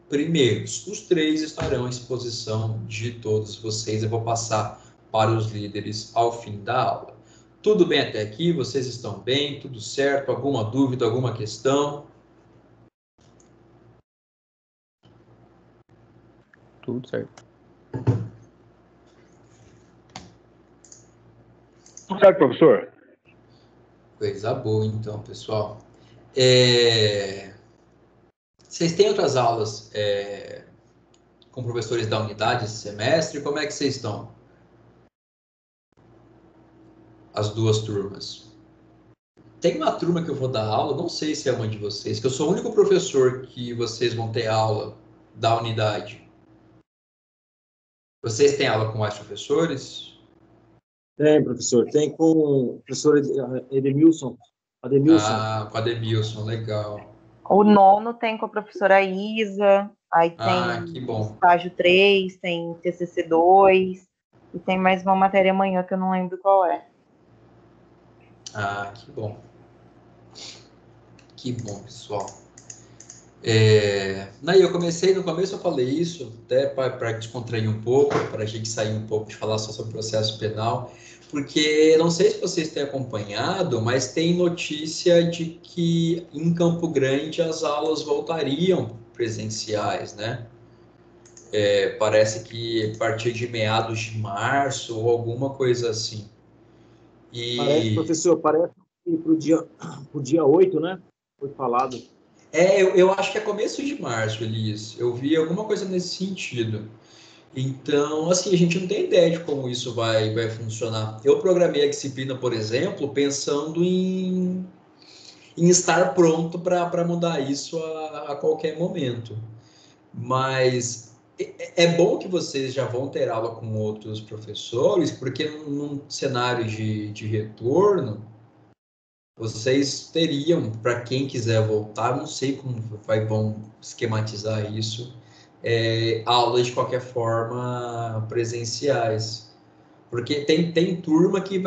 primeiros. Os 3 estarão à disposição de todos vocês. Eu vou passar para os líderes ao fim da aula. Tudo bem até aqui? Vocês estão bem? Tudo certo? Alguma dúvida, alguma questão? Tudo certo. Tudo certo, professor? Coisa boa, então, pessoal. Vocês têm outras aulas com professores da unidade esse semestre? Como é que vocês estão? As 2 turmas. Tem uma turma que eu vou dar aula, não sei se é uma de vocês, que eu sou o único professor que vocês vão ter aula da unidade. Vocês têm aula com mais professores? Tem, professor. Tem com o professor Edemilson. Ademilson. Ah, com a Ademilson, legal. O 9º tem com a professora Isa, aí Ah, tem que bom. estágio 3, tem TCC 2, e tem mais uma matéria amanhã que eu não lembro qual é. Ah, que bom. Que bom, pessoal. Eu comecei, no começo eu falei isso, até para descontrair um pouco, para a gente sair um pouco de falar só sobre processo penal, porque não sei se vocês têm acompanhado, mas tem notícia de que em Campo Grande as aulas voltariam presenciais, né? Parece que a partir de meados de março ou alguma coisa assim. Professor, parece que para o dia 8, né? Foi falado. Eu acho que é começo de março, Elias. Eu vi alguma coisa nesse sentido. Então, assim, a gente não tem ideia de como isso vai funcionar. Eu programei a disciplina, por exemplo, pensando em estar pronto para mudar isso a qualquer momento. Mas é bom que vocês já vão ter aula com outros professores, porque num cenário de retorno, vocês teriam, para quem quiser voltar, não sei como vão esquematizar isso, aulas de qualquer forma presenciais. Porque tem turma que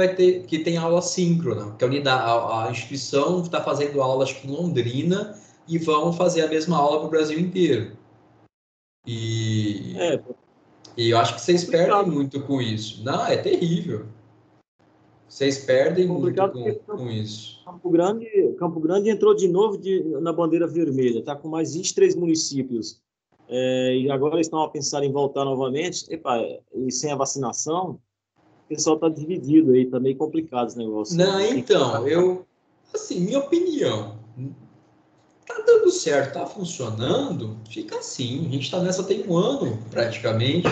tem aula síncrona, que a instituição está fazendo aula, acho que em Londrina, e vão fazer a mesma aula para o Brasil inteiro. E eu acho que vocês perdem muito com isso. Não, é terrível. Vocês perdem muito com isso. Campo Grande entrou de novo na bandeira vermelha, está com mais 23 municípios. E agora eles estão a pensar em voltar novamente. E sem a vacinação, o pessoal está dividido aí, tá meio complicado esse negócio. Não, então, assim, minha opinião, tá dando certo, tá funcionando, fica assim. A gente tá nessa tem um ano, praticamente.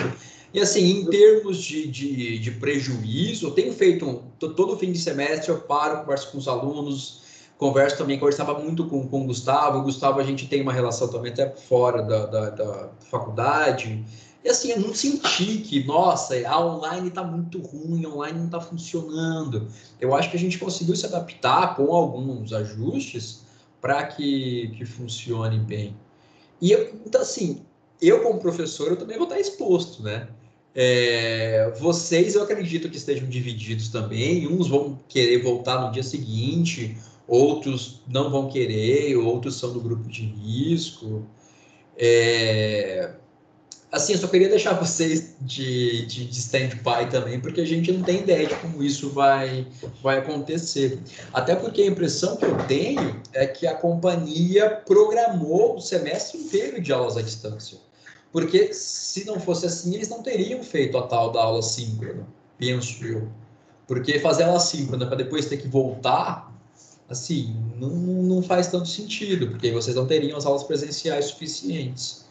E, assim, em termos de prejuízo, eu tenho feito, todo fim de semestre eu paro, converso com os alunos, conversava muito com o Gustavo. O Gustavo, a gente tem uma relação também até fora da faculdade. E, assim, eu não senti que, nossa, a online tá muito ruim, a online não tá funcionando. Eu acho que a gente conseguiu se adaptar com alguns ajustes para que funcione bem. E, então, assim, eu como professor, eu também vou estar exposto, né? Vocês, eu acredito que estejam divididos também. Uns vão querer voltar no dia seguinte, outros não vão querer, outros são do grupo de risco. Assim, eu só queria deixar vocês de stand-by também, porque a gente não tem ideia de como isso vai acontecer. Até porque a impressão que eu tenho é que a companhia programou o semestre inteiro de aulas à distância. Porque se não fosse assim, eles não teriam feito a tal da aula síncrona, penso eu. Porque fazer aula síncrona para depois ter que voltar, assim, não faz tanto sentido, porque vocês não teriam as aulas presenciais suficientes.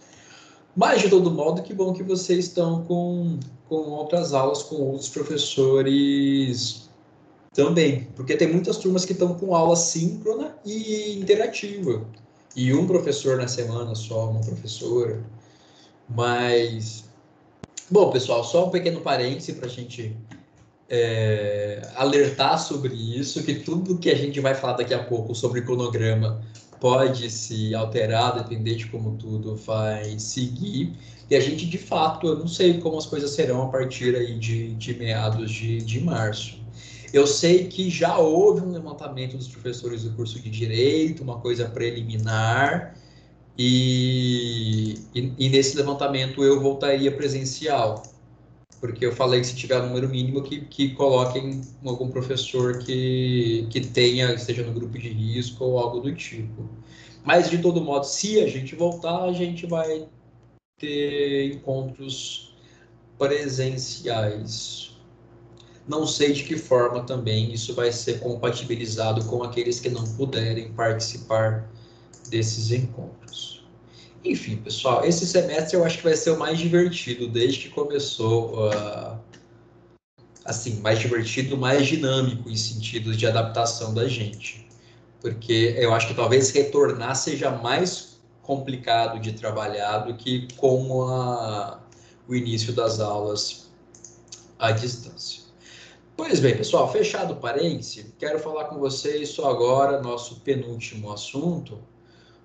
Mas, de todo modo, que bom que vocês estão com outras aulas, com outros professores também. Porque tem muitas turmas que estão com aula síncrona e interativa. E um professor na semana só, uma professora. Mas, bom, pessoal, só um pequeno parêntese para a gente alertar sobre isso, que tudo que a gente vai falar daqui a pouco sobre cronograma pode se alterar, depender de como tudo vai seguir. E a gente, de fato, eu não sei como as coisas serão a partir aí de meados de março. Eu sei que já houve um levantamento dos professores do curso de Direito, uma coisa preliminar, e nesse levantamento eu voltaria presencial, porque eu falei que se tiver número mínimo que coloquem algum professor que esteja no grupo de risco ou algo do tipo. Mas, de todo modo, se a gente voltar, a gente vai ter encontros presenciais. Não sei de que forma também isso vai ser compatibilizado com aqueles que não puderem participar desses encontros. Enfim, pessoal, esse semestre eu acho que vai ser o mais divertido desde que começou, assim, mais divertido, mais dinâmico em sentido de adaptação da gente. Porque eu acho que talvez retornar seja mais complicado de trabalhar do que com o início das aulas à distância. Pois bem, pessoal, fechado o parêntese, quero falar com vocês só agora, nosso penúltimo assunto,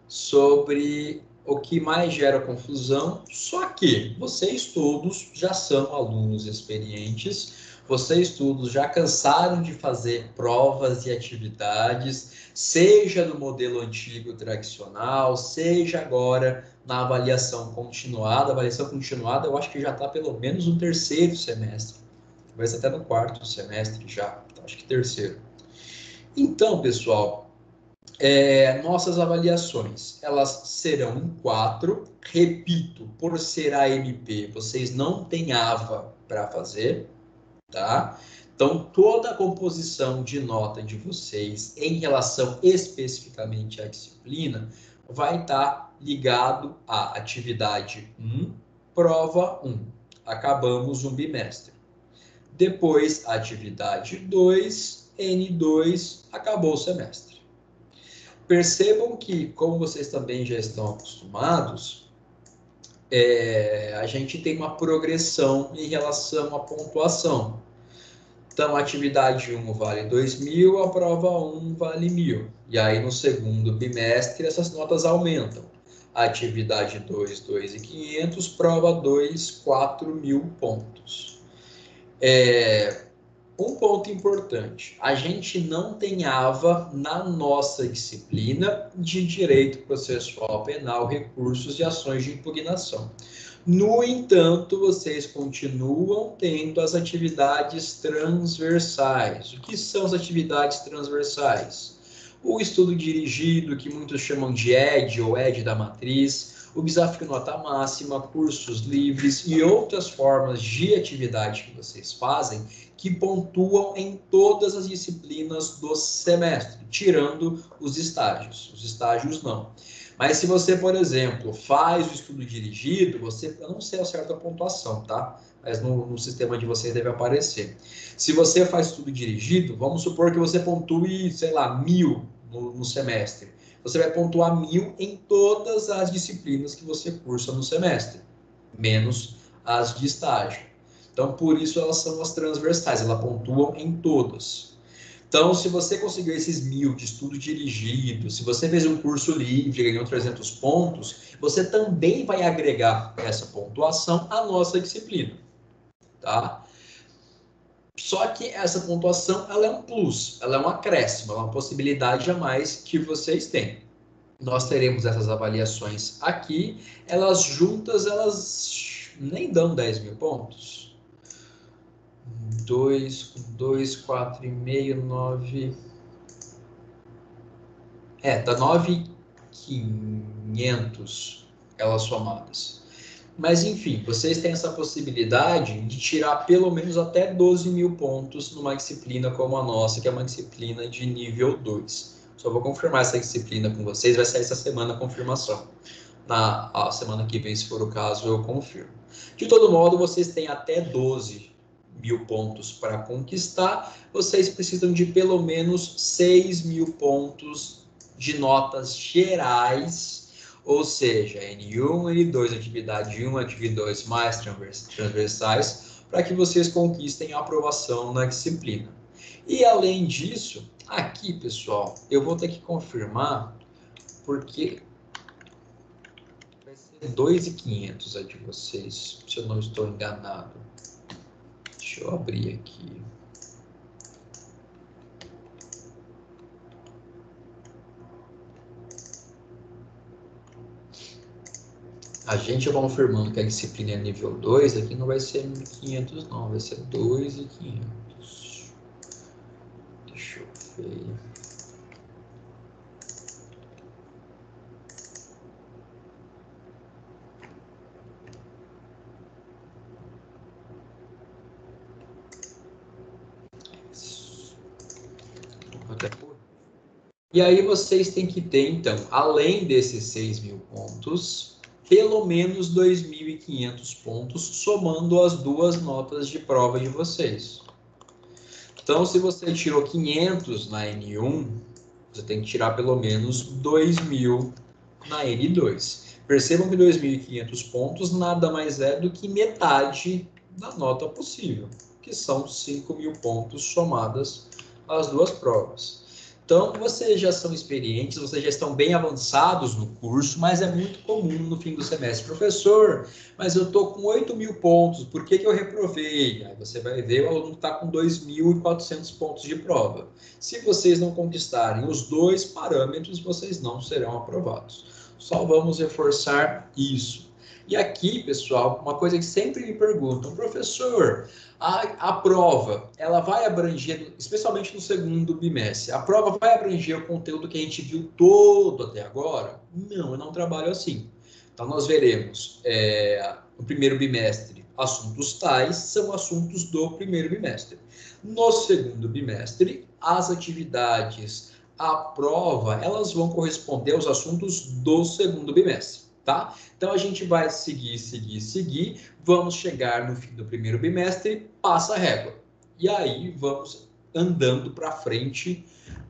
sobre o que mais gera confusão, só que vocês todos já são alunos experientes, vocês todos já cansaram de fazer provas e atividades, seja no modelo antigo tradicional, seja agora na avaliação continuada. A avaliação continuada eu acho que já está pelo menos no terceiro semestre, talvez até no quarto semestre já, acho que terceiro. Então, pessoal, nossas avaliações, elas serão em 4. Repito, por ser AMP, vocês não têm AVA para fazer, tá? Então, toda a composição de nota de vocês em relação especificamente à disciplina vai estar ligado à atividade 1, prova 1. Acabamos um bimestre. Depois, atividade 2, N2, acabou o semestre. Percebam que, como vocês também já estão acostumados, a gente tem uma progressão em relação à pontuação. Então, a atividade 1 vale 2.000, a prova 1 vale 1.000. E aí, no segundo bimestre, essas notas aumentam. A atividade 2, 2.500, prova 2, 4.000 pontos. Um ponto importante, a gente não tem AVA na nossa disciplina de Direito Processual Penal, Recursos e Ações de Impugnação. No entanto, vocês continuam tendo as atividades transversais. O que são as atividades transversais? O estudo dirigido, que muitos chamam de ED ou ED da matriz, o desafio nota máxima, cursos livres e outras formas de atividade que vocês fazem que pontuam em todas as disciplinas do semestre, tirando os estágios. Os estágios não. Mas se você, por exemplo, faz o estudo dirigido, eu não sei ao certo a pontuação, tá? Mas no sistema de vocês deve aparecer. Se você faz estudo dirigido, vamos supor que você pontue, sei lá, 1000 no semestre. Você vai pontuar 1000 em todas as disciplinas que você cursa no semestre, menos as de estágio. Então, por isso elas são as transversais, elas pontuam em todas. Então, se você conseguiu esses 1000 de estudo dirigido, se você fez um curso livre e ganhou 300 pontos, você também vai agregar essa pontuação à nossa disciplina, tá? Só que essa pontuação, ela é um plus, ela é um acréscimo, ela é uma possibilidade a mais que vocês têm. Nós teremos essas avaliações aqui, elas juntas, elas nem dão 10.000 pontos. 2, 4,5, 9... dá 9.500 elas somadas. Mas, enfim, vocês têm essa possibilidade de tirar pelo menos até 12.000 pontos numa disciplina como a nossa, que é uma disciplina de nível 2. Só vou confirmar essa disciplina com vocês, vai sair essa semana a confirmação. Na semana que vem, se for o caso, eu confirmo. De todo modo, vocês têm até 12.000 pontos para conquistar. Vocês precisam de pelo menos 6.000 pontos de notas gerais, ou seja, N1, N2, atividade 1, atividade 2 mais transversais, para que vocês conquistem a aprovação na disciplina. E além disso, aqui, pessoal, eu vou ter que confirmar, porque vai ser 2.500 a de vocês, se eu não estou enganado. Deixa eu abrir aqui. A gente confirmando que a disciplina é nível 2, aqui não vai ser 1.500 não, vai ser 2.500. Deixa eu ver. E aí vocês têm que ter, então, além desses 6.000 pontos, pelo menos 2.500 pontos, somando as duas notas de prova de vocês. Então, se você tirou 500 na N1, você tem que tirar pelo menos 2.000 na N2. Percebam que 2.500 pontos nada mais é do que metade da nota possível, que são 5.000 pontos somadas as duas provas. Então, vocês já são experientes, vocês já estão bem avançados no curso, mas é muito comum no fim do semestre. Professor, mas eu estou com 8.000 pontos, por que eu reprovei? Aí você vai ver, o aluno está com 2.400 pontos de prova. Se vocês não conquistarem os dois parâmetros, vocês não serão aprovados. Só vamos reforçar isso. E aqui, pessoal, uma coisa que sempre me perguntam, professor, a prova, ela vai abranger, especialmente no segundo bimestre, a prova vai abranger o conteúdo que a gente viu todo até agora? Não, eu não trabalho assim. Então, nós veremos, no primeiro bimestre, assuntos tais são assuntos do primeiro bimestre. No segundo bimestre, as atividades, a prova, elas vão corresponder aos assuntos do segundo bimestre, tá? Então, a gente vai seguir, vamos chegar no fim do primeiro bimestre, passa a régua. E aí, vamos andando para frente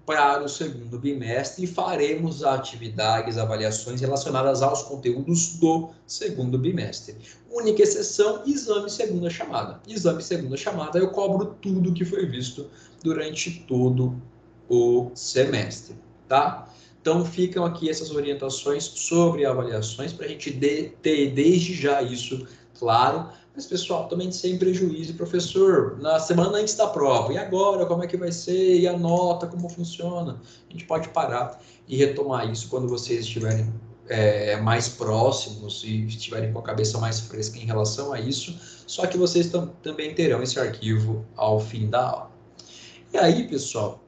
para o segundo bimestre e faremos atividades, avaliações relacionadas aos conteúdos do segundo bimestre. Única exceção, exame segunda chamada. Exame segunda chamada, eu cobro tudo que foi visto durante todo o semestre, tá? Então, ficam aqui essas orientações sobre avaliações para a gente ter desde já isso claro. Mas, pessoal, também sem prejuízo, professor, na semana antes da prova, e agora, como é que vai ser? E a nota, como funciona? A gente pode parar e retomar isso quando vocês estiverem mais próximos e estiverem com a cabeça mais fresca em relação a isso, só que vocês também terão esse arquivo ao fim da aula. E aí, pessoal,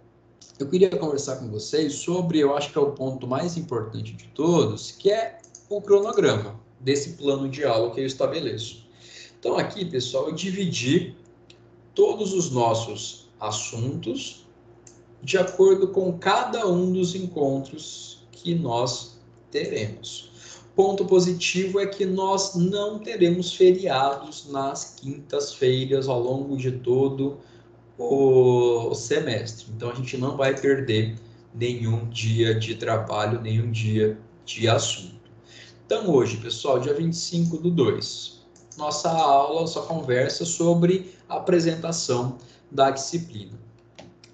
eu queria conversar com vocês sobre, eu acho que é o ponto mais importante de todos, que é o cronograma desse plano de aula que eu estabeleço. Então, aqui, pessoal, eu dividi todos os nossos assuntos de acordo com cada um dos encontros que nós teremos. Ponto positivo é que nós não teremos feriados nas quintas-feiras ao longo de todo o semestre. Então, a gente não vai perder nenhum dia de trabalho, nenhum dia de assunto. Então, hoje, pessoal, dia 25/2, nossa aula, nossa conversa sobre a apresentação da disciplina.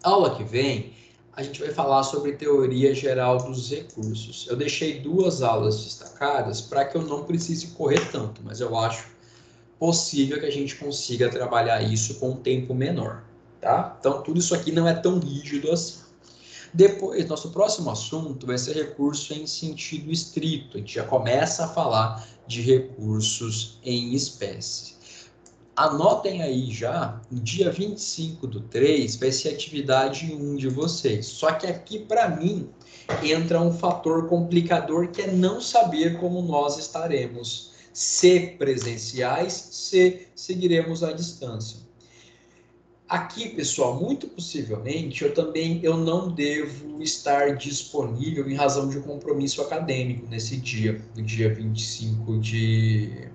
Aula que vem, a gente vai falar sobre teoria geral dos recursos. Eu deixei 2 aulas destacadas para que eu não precise correr tanto, mas eu acho possível que a gente consiga trabalhar isso com um tempo menor, tá? Então, tudo isso aqui não é tão rígido assim. Depois, nosso próximo assunto vai ser recurso em sentido estrito. A gente já começa a falar de recursos em espécie. Anotem aí já, no dia 25/3 vai ser atividade 1 de vocês. Só que aqui, para mim, entra um fator complicador que é não saber como nós estaremos. Se presenciais, se seguiremos à distância. Aqui, pessoal, muito possivelmente, eu não devo estar disponível em razão de um compromisso acadêmico nesse dia, no dia 25 de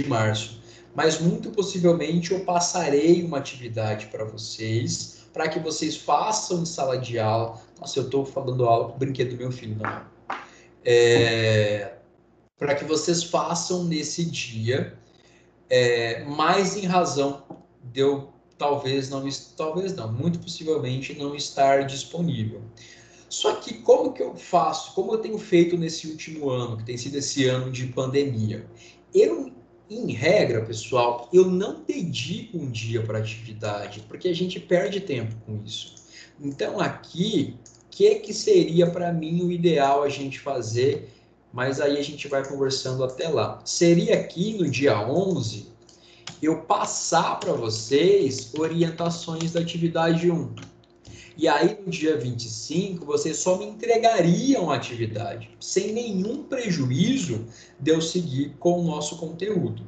março. Mas muito possivelmente eu passarei uma atividade para vocês, para que vocês façam em sala de aula. Nossa, eu estou falando aula com o brinquedo do meu filho, não. Para que vocês façam nesse dia, mais em razão de eu talvez não, muito possivelmente não estar disponível. Só que como que eu faço, como eu tenho feito nesse último ano, que tem sido esse ano de pandemia? Eu, em regra, pessoal, eu não dedico um dia para atividade, porque a gente perde tempo com isso. Então aqui, o que seria para mim o ideal a gente fazer? Mas aí a gente vai conversando até lá. Seria aqui no dia 11, eu passar para vocês orientações da atividade 1. E aí, no dia 25, vocês só me entregariam a atividade, sem nenhum prejuízo de eu seguir com o nosso conteúdo.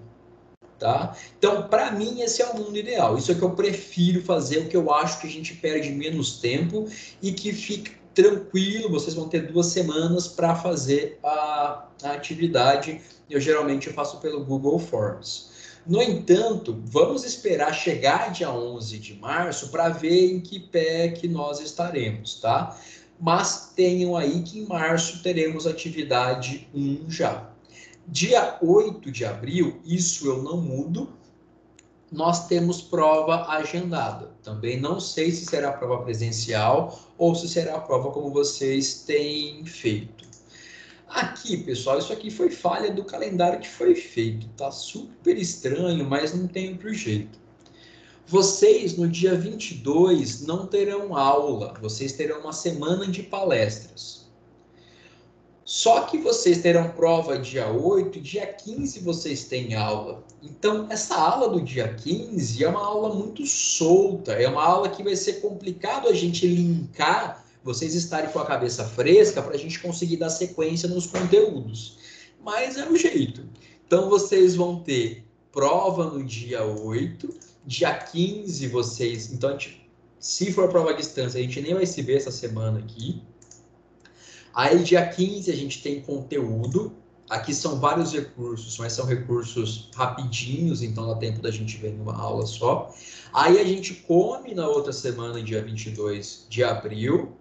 Tá? Então, para mim, esse é o mundo ideal. Isso é o que eu prefiro fazer, o que eu acho que a gente perde menos tempo e que fica tranquilo, vocês vão ter 2 semanas para fazer a atividade. Eu geralmente faço pelo Google Forms. No entanto, vamos esperar chegar dia 11 de março para ver em que pé que nós estaremos, tá? Mas tenham aí que em março teremos atividade 1 já. Dia 8 de abril, isso eu não mudo, nós temos prova agendada. Também não sei se será prova presencial ou se será prova como vocês têm feito. Aqui, pessoal, isso aqui foi falha do calendário que foi feito. Tá super estranho, mas não tem outro jeito. Vocês, no dia 22, não terão aula. Vocês terão uma semana de palestras. Só que vocês terão prova dia 8 e dia 15 vocês têm aula. Então, essa aula do dia 15 é uma aula muito solta. É uma aula que vai ser complicado a gente linkar, vocês estarem com a cabeça fresca para a gente conseguir dar sequência nos conteúdos. Mas é o jeito. Então, vocês vão ter prova no dia 8, dia 15 vocês... Então, se for prova à distância, a gente nem vai se ver essa semana aqui. Aí, dia 15, a gente tem conteúdo. Aqui são vários recursos, mas são recursos rapidinhos, então dá tempo da gente ver numa aula só. Aí, a gente come na outra semana, dia 22 de abril.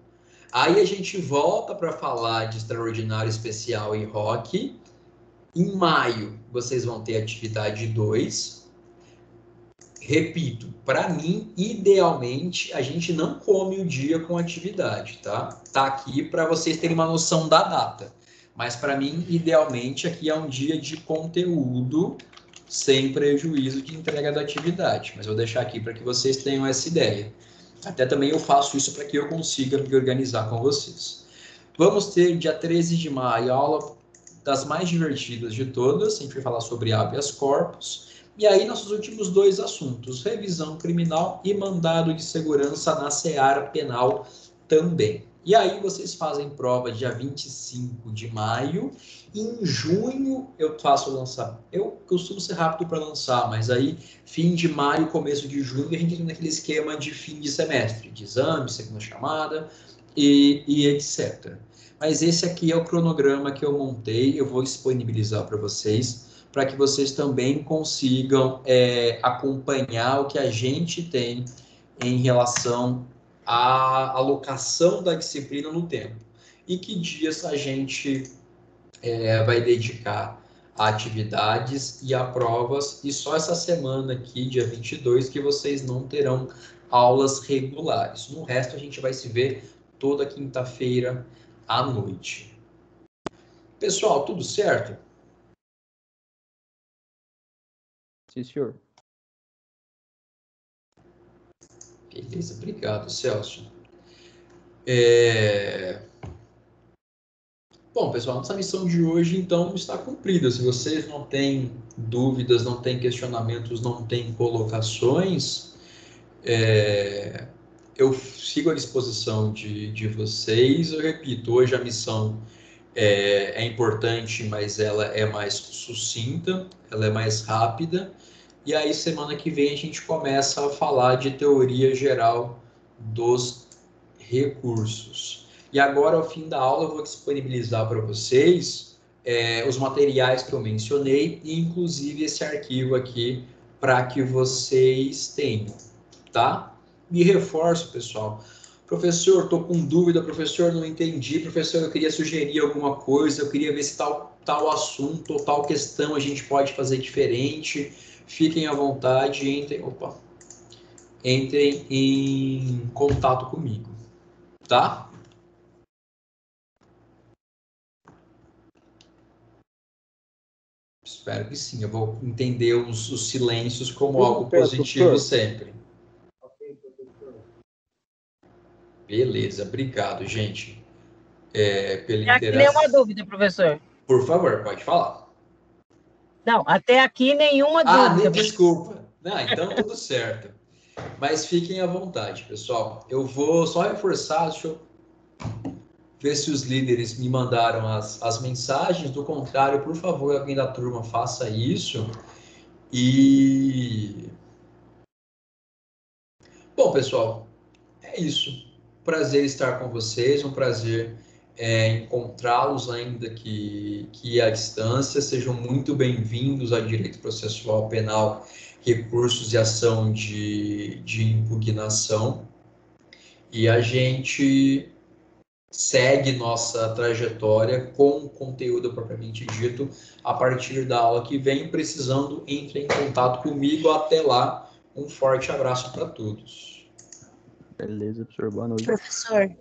Aí, a gente volta para falar de extraordinário, especial e rock. Em maio, vocês vão ter atividade 2. Repito, para mim, idealmente, a gente não come o dia com atividade, tá? Tá aqui para vocês terem uma noção da data. Mas para mim, idealmente, aqui é um dia de conteúdo sem prejuízo de entrega da atividade. Mas eu vou deixar aqui para que vocês tenham essa ideia. Até também eu faço isso para que eu consiga me organizar com vocês. Vamos ter dia 13 de maio, a aula das mais divertidas de todas. A gente vai falar sobre habeas corpus. E aí, nossos últimos 2 assuntos, revisão criminal e mandado de segurança na seara penal também. E aí vocês fazem prova dia 25 de maio. Em junho eu faço lançar. Eu costumo ser rápido para lançar, mas aí fim de maio, começo de junho, a gente entra naquele esquema de fim de semestre, de exame, segunda chamada e etc. Mas esse aqui é o cronograma que eu montei, eu vou disponibilizar para vocês, para que vocês também consigam acompanhar o que a gente tem em relação à alocação da disciplina no tempo. E que dias a gente vai dedicar a atividades e a provas, e só essa semana aqui, dia 22, que vocês não terão aulas regulares. No resto, a gente vai se ver toda quinta-feira à noite. Pessoal, tudo certo? Sim, senhor. Beleza, obrigado, Celso. Bom, pessoal, nossa missão de hoje, então, está cumprida. Se vocês não têm dúvidas, não têm questionamentos, não têm colocações, eu sigo à disposição de vocês. Eu repito, hoje a missão é importante, mas ela é mais sucinta, ela é mais rápida. E aí, semana que vem, a gente começa a falar de teoria geral dos recursos. E agora, ao fim da aula, eu vou disponibilizar para vocês os materiais que eu mencionei, e inclusive esse arquivo aqui, para que vocês tenham, tá? Me reforço, pessoal. Professor, estou com dúvida, professor, não entendi. Professor, eu queria sugerir alguma coisa, eu queria ver se tal assunto ou tal questão a gente pode fazer diferente. Fiquem à vontade, entrem em contato comigo, tá? Espero que sim. Eu vou entender os silêncios como algo positivo sempre. Beleza, obrigado, gente, pela interação. Nenhuma dúvida, professor. Por favor, pode falar. Não, até aqui nenhuma dúvida. Desculpa. Não, então tudo certo. Mas fiquem à vontade, pessoal. Eu vou só reforçar, deixa eu ver se os líderes me mandaram as mensagens. Do contrário, por favor, alguém da turma faça isso. Bom, pessoal, é isso. Prazer estar com vocês, um prazer encontrá-los, ainda que à distância. Sejam muito bem-vindos a Direito Processual Penal, Recursos e Ação de Impugnação. E a gente segue nossa trajetória com o conteúdo propriamente dito a partir da aula que vem. Precisando, entre em contato comigo. Até lá, um forte abraço para todos. Beleza, professor. Boa noite. Professor.